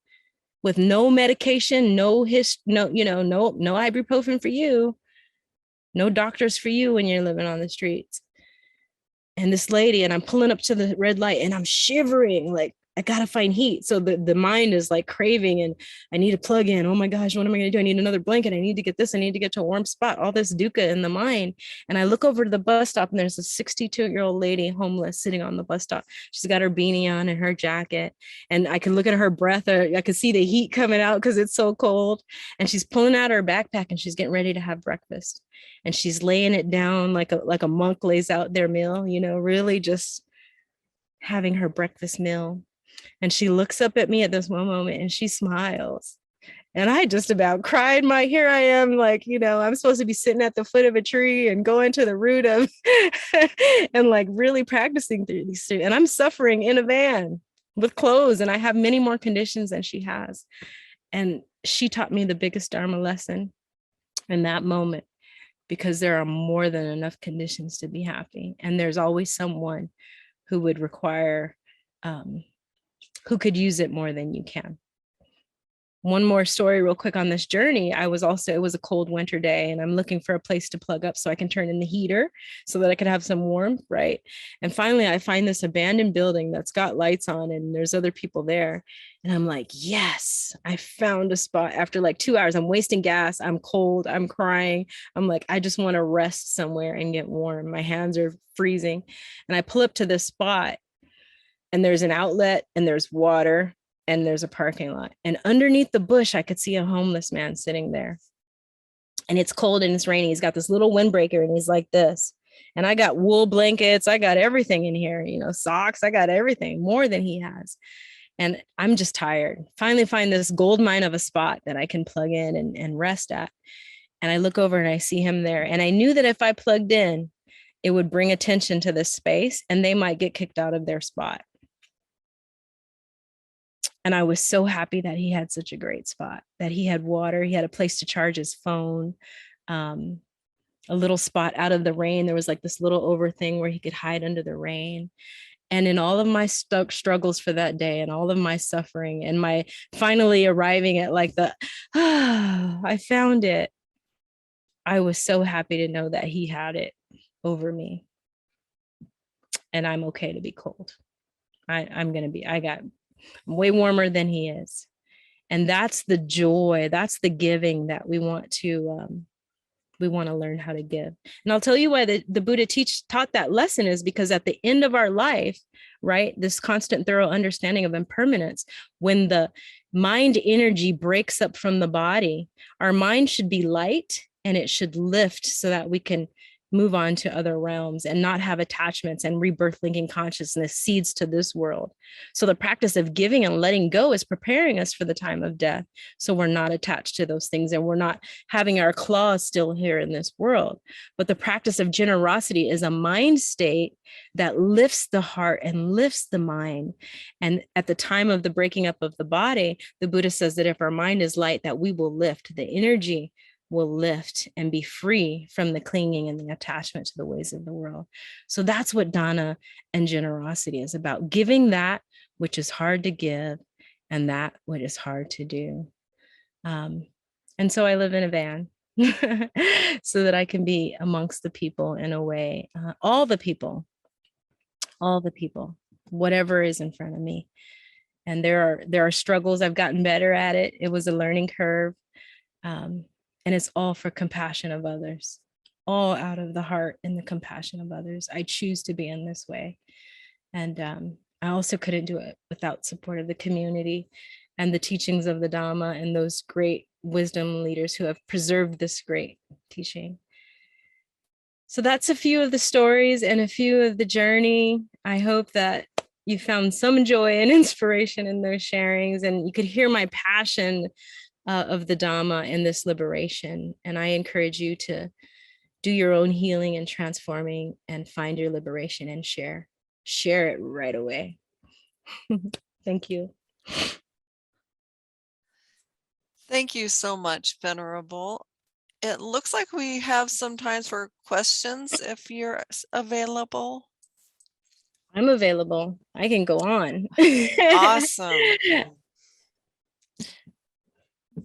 with no medication, no ibuprofen for you, no doctors for you when you're living on the streets? And this lady, and I'm pulling up to the red light and I'm shivering, like I gotta find heat. So the mind is like craving, and I need to plug in. Oh my gosh, what am I gonna do? I need another blanket. I need to get this. I need to get to a warm spot. All this dukkha in the mind. And I look over to the bus stop, and there's a 62-year-old lady, homeless, sitting on the bus stop. She's got her beanie on and her jacket. And I can look at her breath. I can see the heat coming out because it's so cold. And she's pulling out her backpack, and she's getting ready to have breakfast. And she's laying it down like a monk lays out their meal, you know, really just having her breakfast meal. And she looks up at me at this one moment and she smiles. And I just about cried. Here I am, like, you know, I'm supposed to be sitting at the foot of a tree and going to the root of and like really practicing through these things. And I'm suffering in a van with clothes, and I have many more conditions than she has. And she taught me the biggest Dharma lesson in that moment, because there are more than enough conditions to be happy. And there's always someone who would require, who could use it more than you can. One more story real quick on this journey. It was a cold winter day, and I'm looking for a place to plug up so I can turn in the heater so that I could have some warmth, right? And finally I find this abandoned building that's got lights on, and there's other people there. And I'm like, yes, I found a spot. After like 2 hours, I'm wasting gas, I'm cold, I'm crying. I'm like, I just want to rest somewhere and get warm. My hands are freezing. And I pull up to this spot, and there's an outlet, and there's water, and there's a parking lot. And underneath the bush, I could see a homeless man sitting there. And it's cold and it's rainy. He's got this little windbreaker, and he's like this. And I got wool blankets. I got everything in here, you know, socks. I got everything, more than he has. And I'm just tired. Finally find this gold mine of a spot that I can plug in and rest at. And I look over and I see him there. And I knew that if I plugged in, it would bring attention to this space, and they might get kicked out of their spot. And I was so happy that he had such a great spot, that he had water, he had a place to charge his phone, a little spot out of the rain. There was like this little over thing where he could hide under the rain. And in all of my struggles for that day, and all of my suffering, and my finally arriving at like I found it, I was so happy to know that he had it over me. And I'm okay to be cold. I'm way warmer than he is. And that's the joy, that's the giving that we want to learn how to give. And I'll tell you why the Buddha taught that lesson is because at the end of our life, right, this constant thorough understanding of impermanence, when the mind energy breaks up from the body, our mind should be light, and it should lift so that we can move on to other realms and not have attachments, and rebirth linking consciousness seeds to this world. So the practice of giving and letting go is preparing us for the time of death. So we're not attached to those things, and we're not having our claws still here in this world. But the practice of generosity is a mind state that lifts the heart and lifts the mind. And at the time of the breaking up of the body, the Buddha says that if our mind is light, that we will lift, the energy will lift and be free from the clinging and the attachment to the ways of the world. So that's what dana and generosity is about, giving that which is hard to give and that which is hard to do. And so I live in a van so that I can be amongst the people in a way, all the people, whatever is in front of me. And there are struggles. I've gotten better at it. It was a learning curve. And it's all for compassion of others, all out of the heart and the compassion of others. I choose to be in this way. And I also couldn't do it without support of the community and the teachings of the Dhamma and those great wisdom leaders who have preserved this great teaching. So that's a few of the stories and a few of the journey. I hope that you found some joy and inspiration in those sharings, and you could hear my passion of the Dhamma and this liberation. And I encourage you to do your own healing and transforming and find your liberation and share it right away. Thank you. Thank you so much, Venerable. It looks like we have some time for questions if you're available. I'm available. I can go on. Awesome.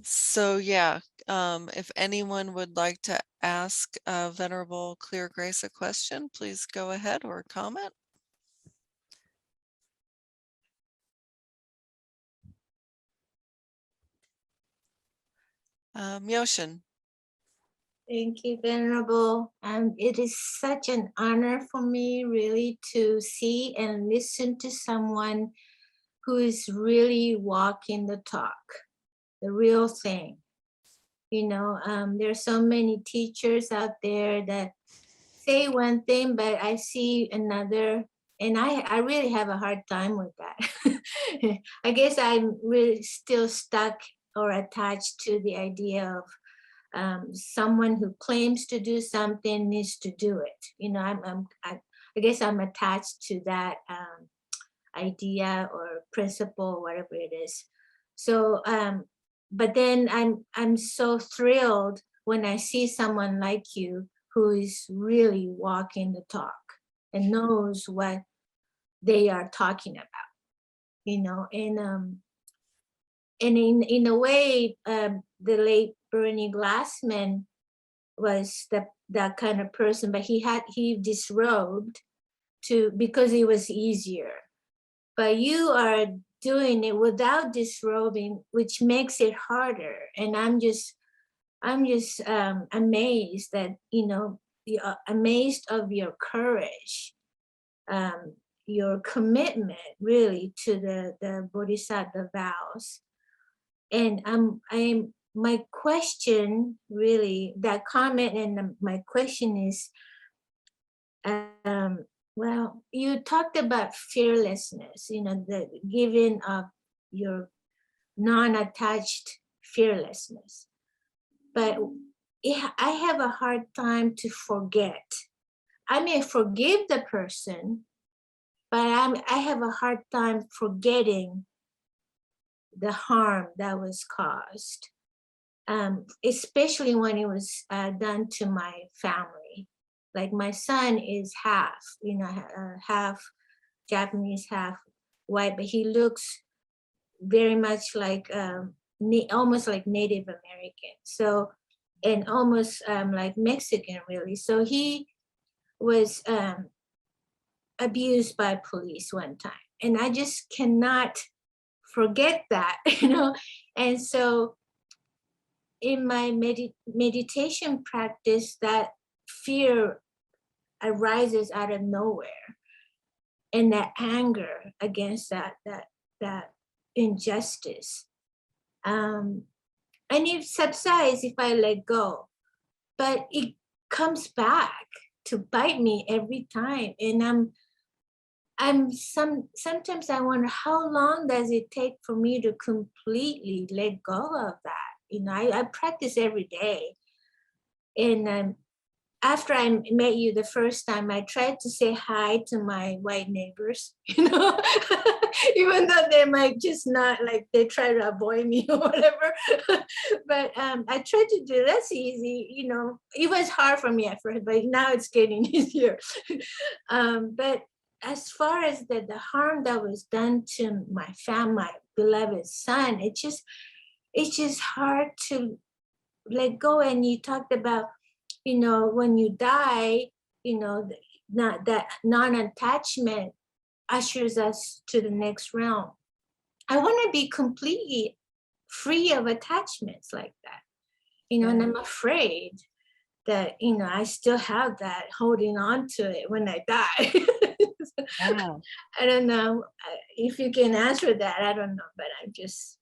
So yeah, if anyone would like to ask Venerable Clear Grace a question, please go ahead, or comment. Myoshin. Thank you, Venerable. It is such an honor for me really to see and listen to someone who is really walking the talk, the real thing. You know, there's so many teachers out there that say one thing, but I see another, and I really have a hard time with that. I guess I'm really still stuck or attached to the idea of someone who claims to do something needs to do it. You know, I guess I'm attached to that idea or principle, whatever it is. So, but then I'm so thrilled when I see someone like you who is really walking the talk and knows what they are talking about. You know, and in a way, the late Bernie Glassman was that kind of person, but he disrobed because it was easier. But you are doing it without disrobing, which makes it harder. And I'm just amazed that, you know, amazed of your courage, your commitment really to the Bodhisattva vows. And my question really, that comment and my question is, well, you talked about fearlessness, you know, the giving of your non-attached fearlessness. But I have a hard time to forget. I may forgive the person, but I have a hard time forgetting the harm that was caused, especially when it was done to my family. Like my son is half, you know, half Japanese, half white, but he looks very much like almost like Native American. So, and almost like Mexican, really. So he was abused by police one time, and I just cannot forget that, you know. And so in my meditation practice, that fear arises out of nowhere, and that anger against that injustice, and it subsides if I let go, but it comes back to bite me every time. And sometimes I wonder, how long does it take for me to completely let go of that? You know, I practice every day. And after I met you the first time, I tried to say hi to my white neighbors, you know, even though they might just not, like, they try to avoid me or whatever. But I tried to do that's easy, you know. It was hard for me at first, but now it's getting easier. But as far as the harm that was done to my family, my beloved son, it's just hard to let go. And you talked about, you know, when you die, you know, not that non-attachment ushers us to the next realm. I want to be completely free of attachments like that, you know. And I'm afraid that, you know, I still have that holding on to it when I die. Wow. I don't know if you can answer that. I don't know, but I'm just.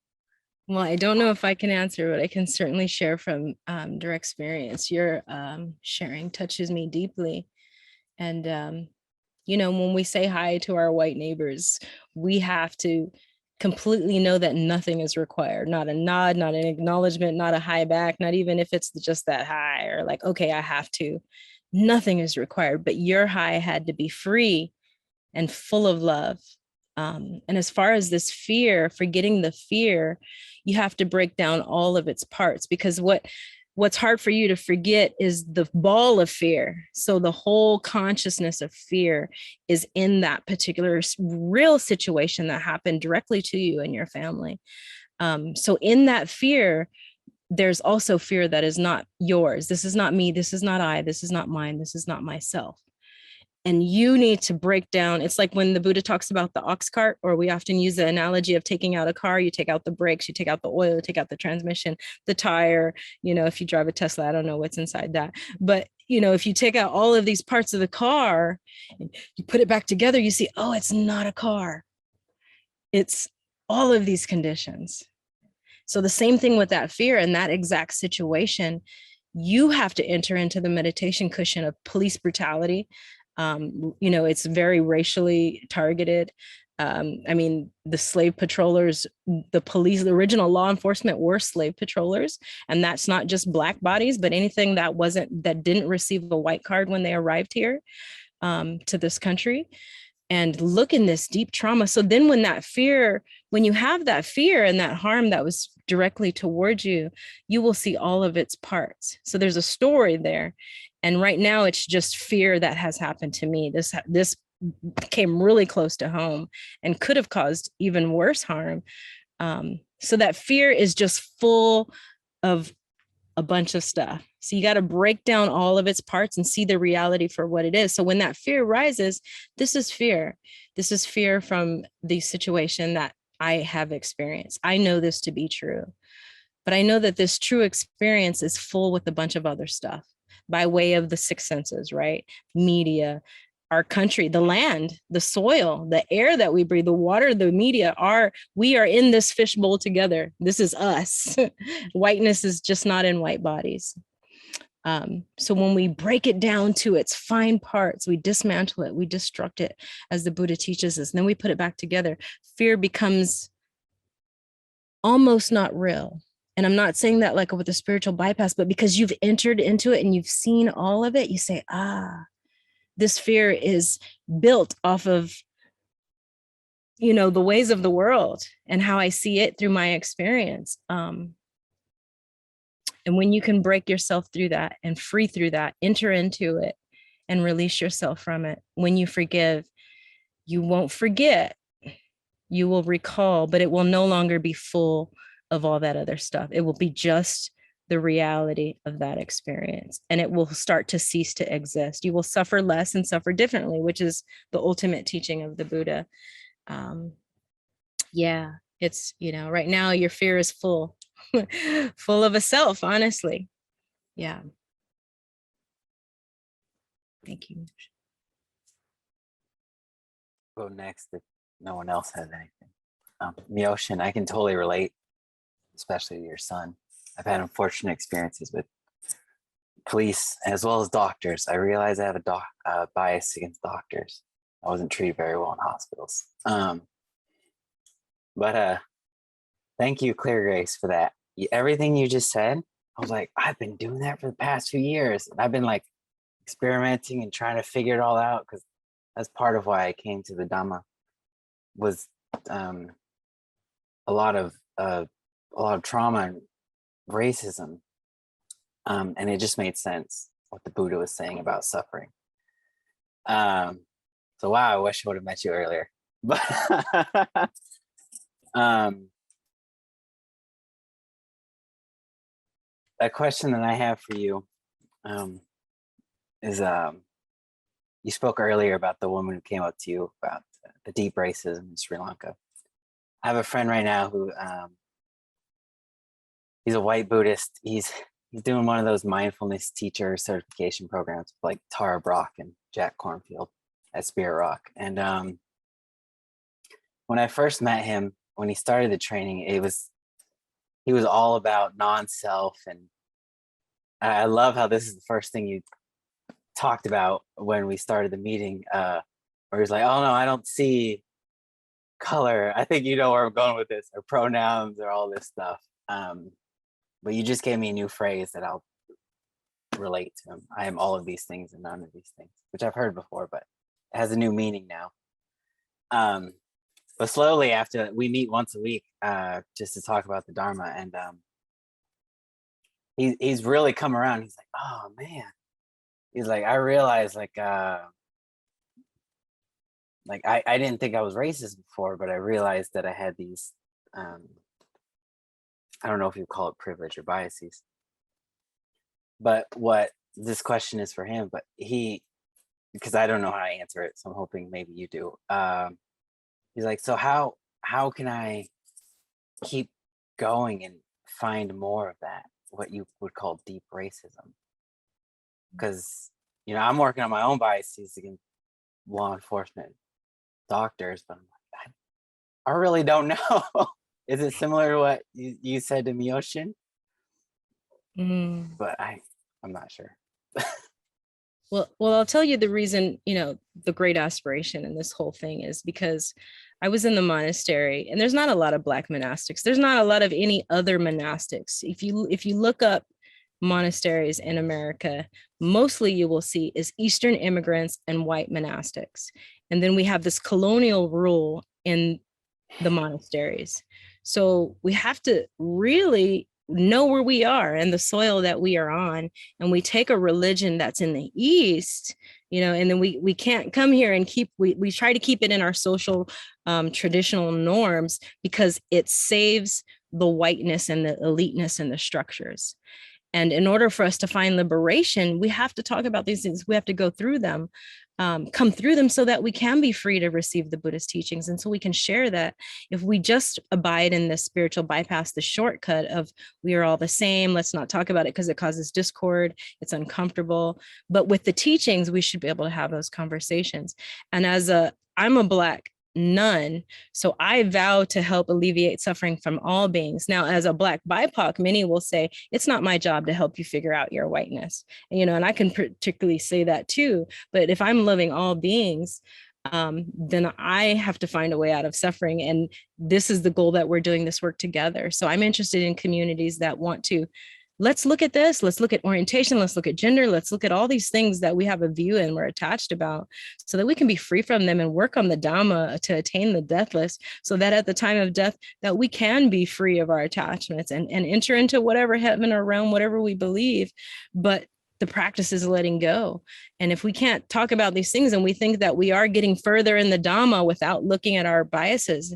Well, I don't know if I can answer, but I can certainly share from direct experience. Your sharing touches me deeply. And, you know, when we say hi to our white neighbors, we have to completely know that nothing is required, not a nod, not an acknowledgement, not a hi back, not even if it's just that hi or like, okay, I have to. Nothing is required, but your hi had to be free and full of love. And as far as this fear, forgetting the fear, you have to break down all of its parts, because what's hard for you to forget is the ball of fear. So the whole consciousness of fear is in that particular real situation that happened directly to you and your family. So in that fear, there's also fear that is not yours. This is not me. This is not I. This is not mine. This is not myself. And you need to break down. It's like when the Buddha talks about the ox cart, or we often use the analogy of taking out a car. You take out the brakes, you take out the oil, you take out the transmission, the tire. If you drive a Tesla, I don't know what's inside that. But, if you take out all of these parts of the car, and you put it back together, you see, oh, it's not a car. It's all of these conditions. So the same thing with that fear and that exact situation, you have to enter into the meditation cushion of police brutality. It's very racially targeted. The slave patrollers, the police, the original law enforcement were slave patrollers. And that's not just Black bodies, but anything that didn't receive a white card when they arrived here to this country. And look in this deep trauma. So then when you have that fear and that harm that was directly towards you, you will see all of its parts. So there's a story there. And right now it's just fear that has happened to me. This came really close to home and could have caused even worse harm. So that fear is just full of a bunch of stuff. So you got to break down all of its parts and see the reality for what it is. So when that fear rises, this is fear. This is fear from the situation that I have experienced. I know this to be true, but I know that this true experience is full with a bunch of other stuff by way of the six senses, right? Media, our country, the land, the soil, the air that we breathe, the water, the media, we are in this fishbowl together. This is us. Whiteness is just not in white bodies. So when we break it down to its fine parts, we dismantle it, we destruct it, as the Buddha teaches us, and then we put it back together, fear becomes almost not real. And I'm not saying that like with a spiritual bypass, but because you've entered into it and you've seen all of it, you say, this fear is built off of, the ways of the world and how I see it through my experience. And when you can break yourself through that and free through that, enter into it and release yourself from it. When you forgive, you won't forget, you will recall, but it will no longer be full of all that other stuff. It will be just the reality of that experience, and it will start to cease to exist. You will suffer less and suffer differently, which is the ultimate teaching of the Buddha. It's, right now your fear is full, full of a self, honestly. Yeah. Thank you. Go next if no one else has anything. Myoshin, I can totally relate, especially to your son. I've had unfortunate experiences with police as well as doctors. I realize I have a bias against doctors. I wasn't treated very well in hospitals. But thank you, Clear Grace, for that. Everything you just said, I was like, I've been doing that for the past few years. And I've been like experimenting and trying to figure it all out, because that's part of why I came to the Dhamma, was a lot of trauma and racism, and it just made sense what the Buddha was saying about suffering. So wow, I wish I would have met you earlier. But a question that I have for you is you spoke earlier about the woman who came up to you about the deep racism in Sri Lanka. I have a friend right now who he's a white Buddhist. He's doing one of those mindfulness teacher certification programs like Tara Brock and Jack Cornfield at Spirit Rock. And when I first met him, when he started the training, he was all about non-self. And I love how this is the first thing you talked about when we started the meeting, where he's like, oh no, I don't see color. I think you know where I'm going with this, or pronouns or all this stuff. But you just gave me a new phrase that I'll relate to him. I am all of these things and none of these things, which I've heard before, but it has a new meaning now. But slowly, after we meet once a week, just to talk about the Dharma, and he's really come around. He's like, oh man, he's like, I realized I didn't think I was racist before, but I realized that I had these, I don't know if you call it privilege or biases, but what this question is for him, but he because I don't know how to answer it, so I'm hoping maybe you do. He's like, so how can I keep going and find more of that, what you would call deep racism? Because, you know, I'm working on my own biases against law enforcement, doctors, but I'm like, I really don't know. Is it similar to what you said to Miyoshin? But I'm not sure. Well, I'll tell you the reason, you know, the great aspiration in this whole thing is because I was in the monastery, and there's not a lot of Black monastics. There's not a lot of any other monastics. If you look up monasteries in America, mostly you will see is Eastern immigrants and white monastics. And then we have this colonial rule in the monasteries. So we have to really know where we are and the soil that we are on. And we take a religion that's in the East, you know, and then we can't come here and we try to keep it in our social traditional norms because it saves the whiteness and the eliteness and the structures. And in order for us to find liberation, we have to talk about these things. We have to go through them, come through them so that we can be free to receive the Buddhist teachings. And so we can share that. If we just abide in the spiritual bypass, the shortcut of we are all the same, let's not talk about it because it causes discord, it's uncomfortable. But with the teachings, we should be able to have those conversations. And I'm a Black nun, so I vow to help alleviate suffering from all beings. Now, as a Black BIPOC, many will say, it's not my job to help you figure out your whiteness. And, you know, and I can particularly say that too. But if I'm loving all beings, then I have to find a way out of suffering. And this is the goal that we're doing this work together. So I'm interested in communities that want to, let's look at this, let's look at orientation, let's look at gender, let's look at all these things that we have a view and we're attached about so that we can be free from them and work on the Dhamma to attain the deathless, so that at the time of death that we can be free of our attachments and enter into whatever heaven or realm, whatever we believe. But the practice is letting go. And if we can't talk about these things and we think that we are getting further in the Dhamma without looking at our biases,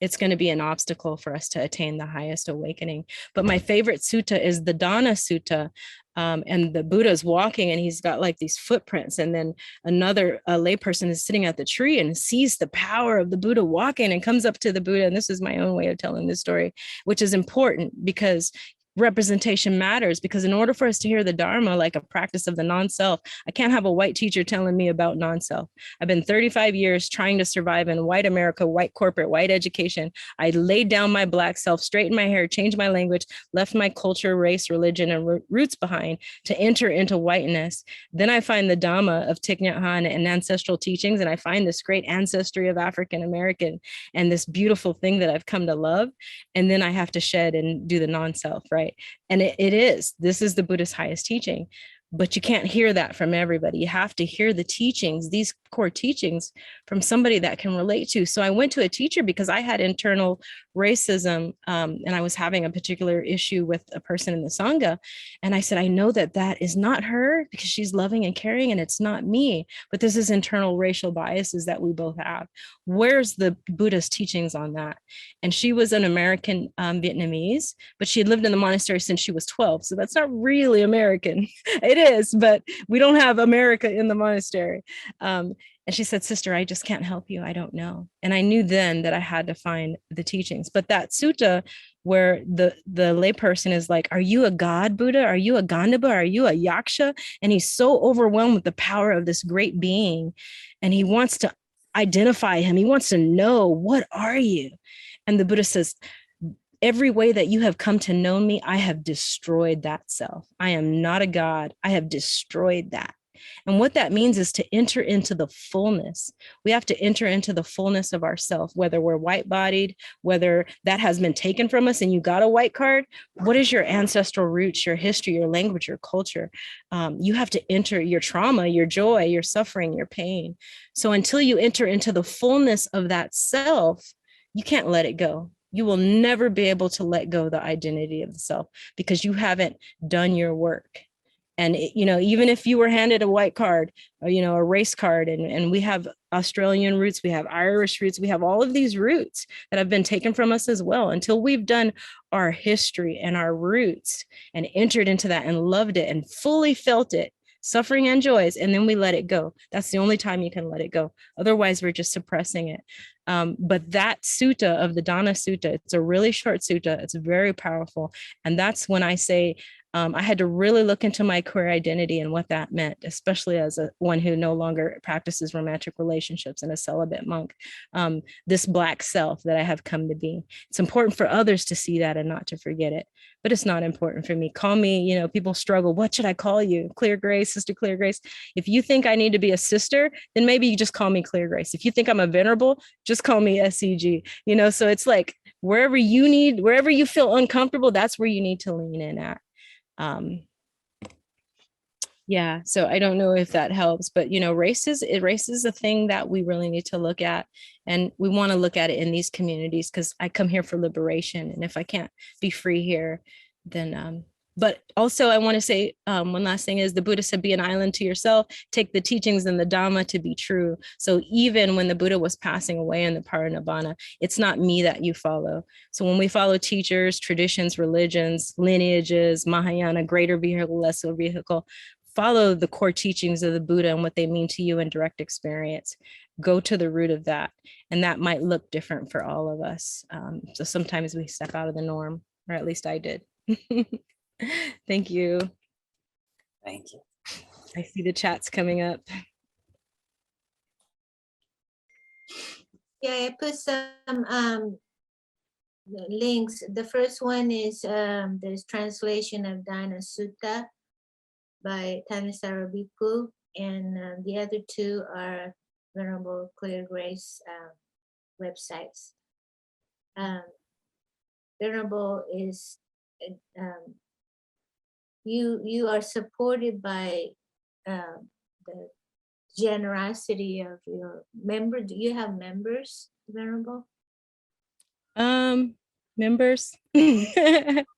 it's going to be an obstacle for us to attain the highest awakening. But my favorite sutta is the Dana Sutta. And the Buddha's walking and he's got like these footprints. And then another layperson is sitting at the tree and sees the power of the Buddha walking and comes up to the Buddha. And this is my own way of telling this story, which is important because representation matters, because in order for us to hear the Dharma, like a practice of the non-self, I can't have a white teacher telling me about non-self. I've been 35 years trying to survive in white America, white corporate, white education. I laid down my Black self, straightened my hair, changed my language, left my culture, race, religion, and roots behind to enter into whiteness. Then I find the Dhamma of Thich Nhat Hanh and ancestral teachings, and I find this great ancestry of African American and this beautiful thing that I've come to love. And then I have to shed and do the non-self, right? And this is the Buddhist highest teaching, but you can't hear that from everybody. You have to hear the teachings, these core teachings, from somebody that can relate to. So I went to a teacher because I had internal racism, and I was having a particular issue with a person in the Sangha. And I said, I know that that is not her because she's loving and caring, and it's not me, but this is internal racial biases that we both have. Where's the Buddhist teachings on that? And she was an American Vietnamese, but she had lived in the monastery since she was 12. So that's not really American. It is, but we don't have America in the monastery. And she said, sister, I just can't help you. I don't know. And I knew then that I had to find the teachings. But that sutta where the layperson is like, are you a god Buddha? Are you a Gandhava? Are you a Yaksha? And he's so overwhelmed with the power of this great being. And he wants to identify him. He wants to know, what are you? And the Buddha says, every way that you have come to know me, I have destroyed that self. I am not a god. I have destroyed that. And what that means is to enter into the fullness. We have to enter into the fullness of ourself, whether we're white-bodied, whether that has been taken from us and you got a white card. What is your ancestral roots, your history, your language, your culture? You have to enter your trauma, your joy, your suffering, your pain. So until you enter into the fullness of that self, you can't let it go. You will never be able to let go the identity of the self because you haven't done your work. And, even if you were handed a white card, or, a race card, and we have Australian roots, we have Irish roots, we have all of these roots that have been taken from us as well. Until we've done our history and our roots and entered into that and loved it and fully felt it, suffering and joys, and then we let it go. That's the only time you can let it go. Otherwise, we're just suppressing it. But that sutta of the Dana Sutta, it's a really short sutta. It's very powerful. And that's when I say, I had to really look into my queer identity and what that meant, especially as one who no longer practices romantic relationships and a celibate monk. This Black self that I have come to be. It's important for others to see that and not to forget it, but it's not important for me. Call me, people struggle. What should I call you? Clear Grace, Sister Clear Grace. If you think I need to be a sister, then maybe you just call me Clear Grace. If you think I'm a venerable, just call me SEG. So it's like wherever you feel uncomfortable, that's where you need to lean in at. Yeah, so I don't know if that helps, but race is a thing that we really need to look at, and we want to look at it in these communities because I come here for liberation, and if I can't be free here, then but also I want to say one last thing is the Buddha said, be an island to yourself, take the teachings and the Dhamma to be true. So even when the Buddha was passing away in the Parinibbana, it's not me that you follow. So when we follow teachers, traditions, religions, lineages, Mahayana, greater vehicle, lesser vehicle, follow the core teachings of the Buddha and what they mean to you in direct experience. Go to the root of that. And that might look different for all of us. So sometimes we step out of the norm, or at least I did. Thank you. Thank you. I see the chats coming up. Yeah, I put some links. The first one is there's translation of Dana Sutta by Thanissaro Bhikkhu, and the other two are Venerable Clear Grace websites. Venerable is you are supported by the generosity of your member. Do you have members, Venerable? Members. Or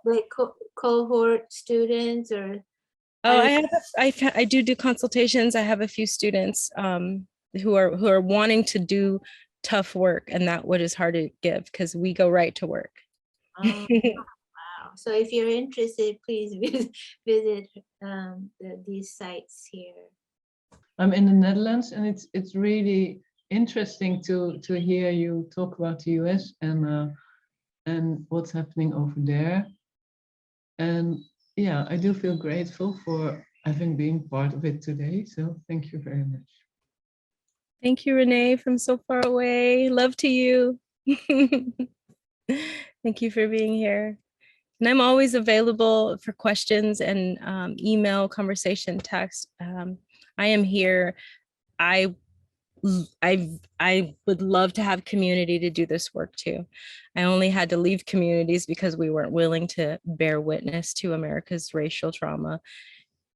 like cohort students, or Oh, I do consultations. I have a few students who are wanting to do tough work, and that what is hard to give because we go right to work. wow. So if you're interested, please visit these sites here. I'm in the Netherlands, and it's really interesting to hear you talk about the US and what's happening over there. And yeah, I do feel grateful for having been part of it today. So thank you very much. Thank you, Renee, from so far away. Love to you. Thank you for being here. And I'm always available for questions and email, conversation, text. I am here. I would love to have community to do this work too. I only had to leave communities because we weren't willing to bear witness to America's racial trauma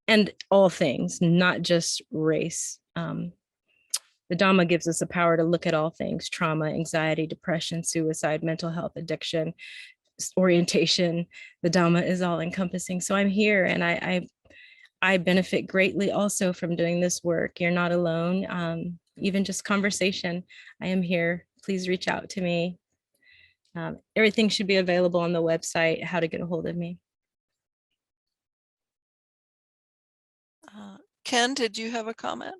and all things, not just race. The Dhamma gives us the power to look at all things: trauma, anxiety, depression, suicide, mental health, addiction, orientation. The Dhamma is all encompassing. So I'm here, and I benefit greatly also from doing this work. You're not alone. Even just conversation, I am here. Please reach out to me. Everything should be available on the website, how to get a hold of me. Ken, did you have a comment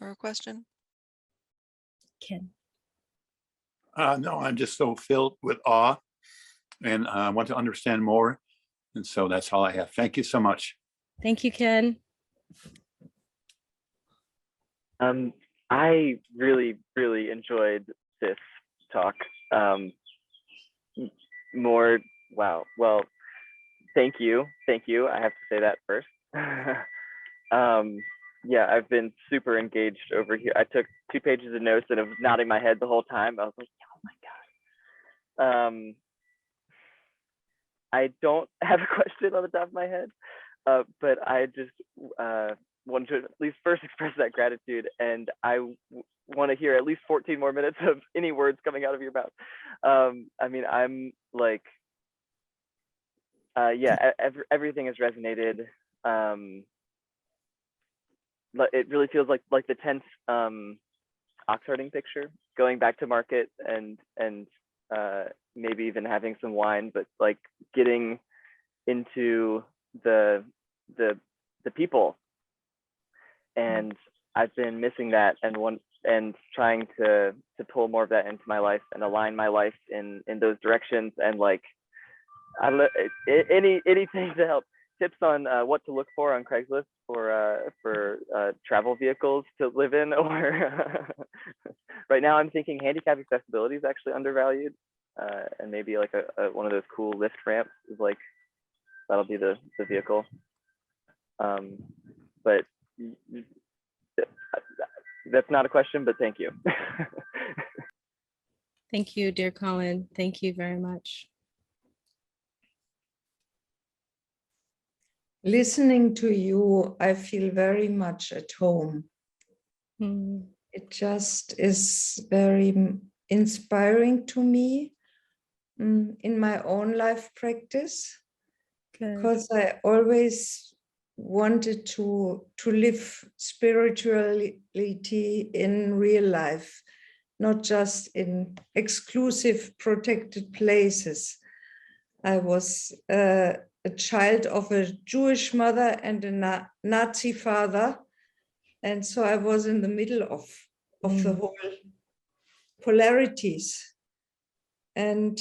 or a question? Ken. No, I'm just so filled with awe, and I want to understand more. And so that's all I have. Thank you so much. Thank you, Ken. I really, really enjoyed this talk. Wow. Well, thank you. I have to say that first. Yeah, I've been super engaged over here. I took 2 pages of notes and I was nodding my head the whole time. I was like, oh my God. I don't have a question on the top of my head, but I just wanted to at least first express that gratitude, and I want to hear at least 14 more minutes of any words coming out of your mouth. I mean, I'm like, yeah, everything has resonated. It really feels like the 10th ox herding picture, going back to market and maybe even having some wine, but like getting into the the people. And I've been missing that, and trying to pull more of that into my life and align my life in those directions. And like, anything to help. Tips on what to look for on Craigslist for travel vehicles to live in, or right now I'm thinking handicap accessibility is actually undervalued, and maybe like one of those cool lift ramps is like, that'll be the vehicle. But that's not a question, but thank you. Thank you, dear Colin. Thank you very much. Listening to you, I feel very much at home. Mm. It just is very inspiring to me in my own life practice, because I always wanted to live spirituality in real life, not just in exclusive protected places. I was a child of a Jewish mother and a Nazi father. And so I was in the middle of the whole polarities. And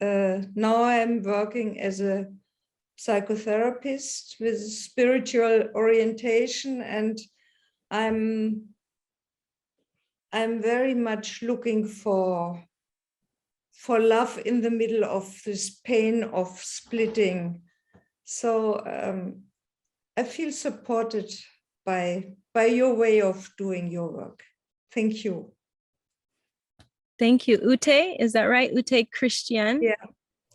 now I'm working as a psychotherapist with spiritual orientation, and I'm very much looking for love in the middle of this pain of splitting. So I feel supported by your way of doing your work. Thank you. Thank you. Ute, is that right? Ute Christian? Yeah.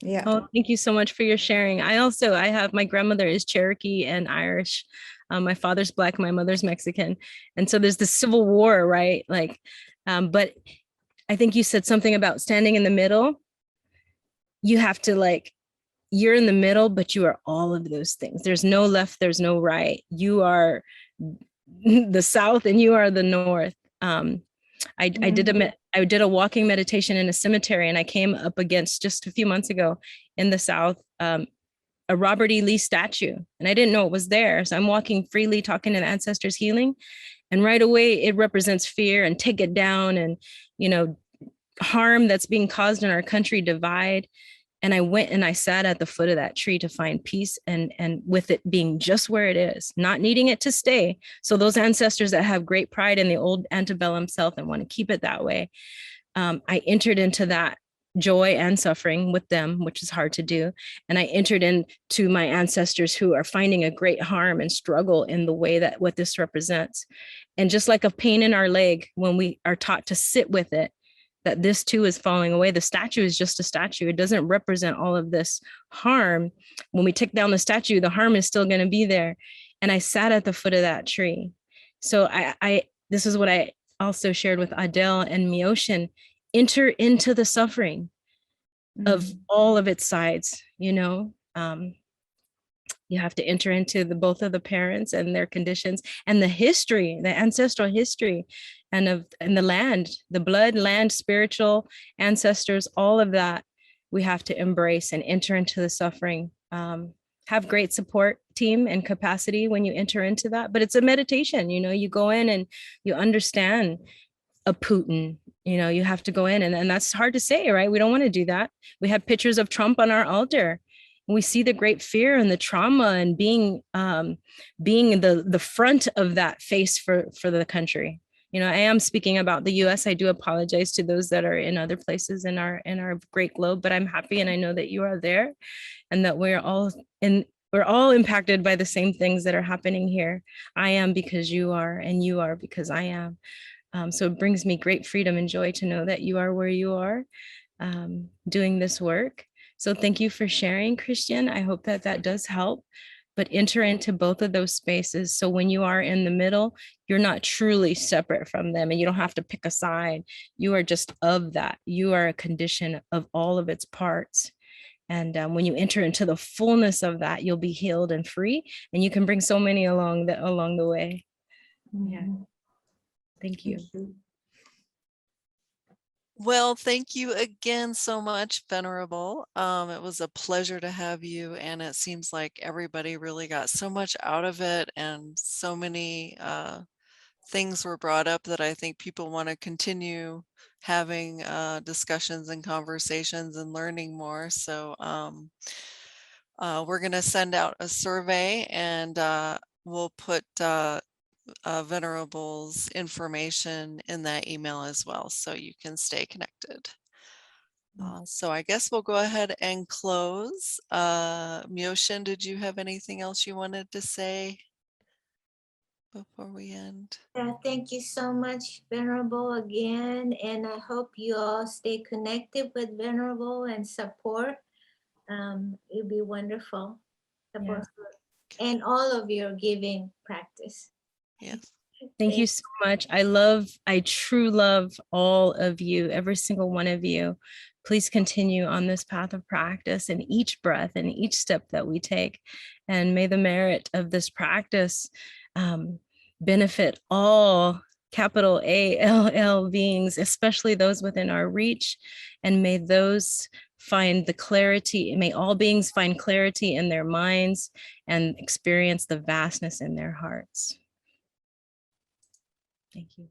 Yeah. Oh, thank you so much for your sharing. I have my grandmother is Cherokee and Irish. My father's Black, my mother's Mexican. And so there's the Civil War, right? Like, but I think you said something about standing in the middle. You have to you're in the middle, but you are all of those things. There's no left, there's no right. You are the South and you are the North. I did a walking meditation in a cemetery, and I came up against, just a few months ago in the South, a Robert E. Lee statue, and I didn't know it was there. So I'm walking freely, talking to the ancestors, healing, and right away it represents fear and take it down, and harm that's being caused in our country, divide. And I went and I sat at the foot of that tree to find peace, and with it being just where it is, not needing it to stay. So those ancestors that have great pride in the old antebellum self and want to keep it that way, I entered into that joy and suffering with them, which is hard to do. And I entered into my ancestors who are finding a great harm and struggle in the way that what this represents. And just like a pain in our leg, when we are taught to sit with it, that this too is falling away. The statue is just a statue. It doesn't represent all of this harm. When we take down the statue, the harm is still going to be there. And I sat at the foot of that tree. So this is what I also shared with Adele and Mioshin. Enter into the suffering of all of its sides. You have to enter into both of the parents and their conditions and the history, the ancestral history, and the land, the blood, land, spiritual ancestors, all of that we have to embrace and enter into the suffering. Have great support team and capacity when you enter into that. But it's a meditation, you go in and you understand a Putin, you have to go in, and that's hard to say, right? We don't want to do that. We have pictures of Trump on our altar. We see the great fear and the trauma and being the front of that face for the country. I am speaking about the US. I do apologize to those that are in other places in our great globe, but I'm happy, and I know that you are there, and that we're all impacted by the same things that are happening here. I am because you are, and you are because I am. So it brings me great freedom and joy to know that you are where you are, doing this work. So thank you for sharing, Christian. I hope that does help, but enter into both of those spaces. So when you are in the middle, you're not truly separate from them, and you don't have to pick a side. You are just of that. You are a condition of all of its parts. And when you enter into the fullness of that, you'll be healed and free, and you can bring so many along the way. Yeah. Thank you. Well, thank you again so much, Venerable. It was a pleasure to have you, and it seems like everybody really got so much out of it, and so many things were brought up that I think people want to continue having discussions and conversations and learning more. So we're going to send out a survey, and we'll put Venerable's information in that email as well, so you can stay connected. So I guess we'll go ahead and close. Myoshin, did you have anything else you wanted to say before we end? Thank you so much, Venerable, again. And I hope you all stay connected with Venerable and support. It'll be wonderful. Support and all of your giving practice. Yes. Thank you so much. I true love all of you, every single one of you. Please continue on this path of practice in each breath and each step that we take. And may the merit of this practice benefit all capital ALL beings, especially those within our reach. And may those find the clarity, may all beings find clarity in their minds and experience the vastness in their hearts. Thank you.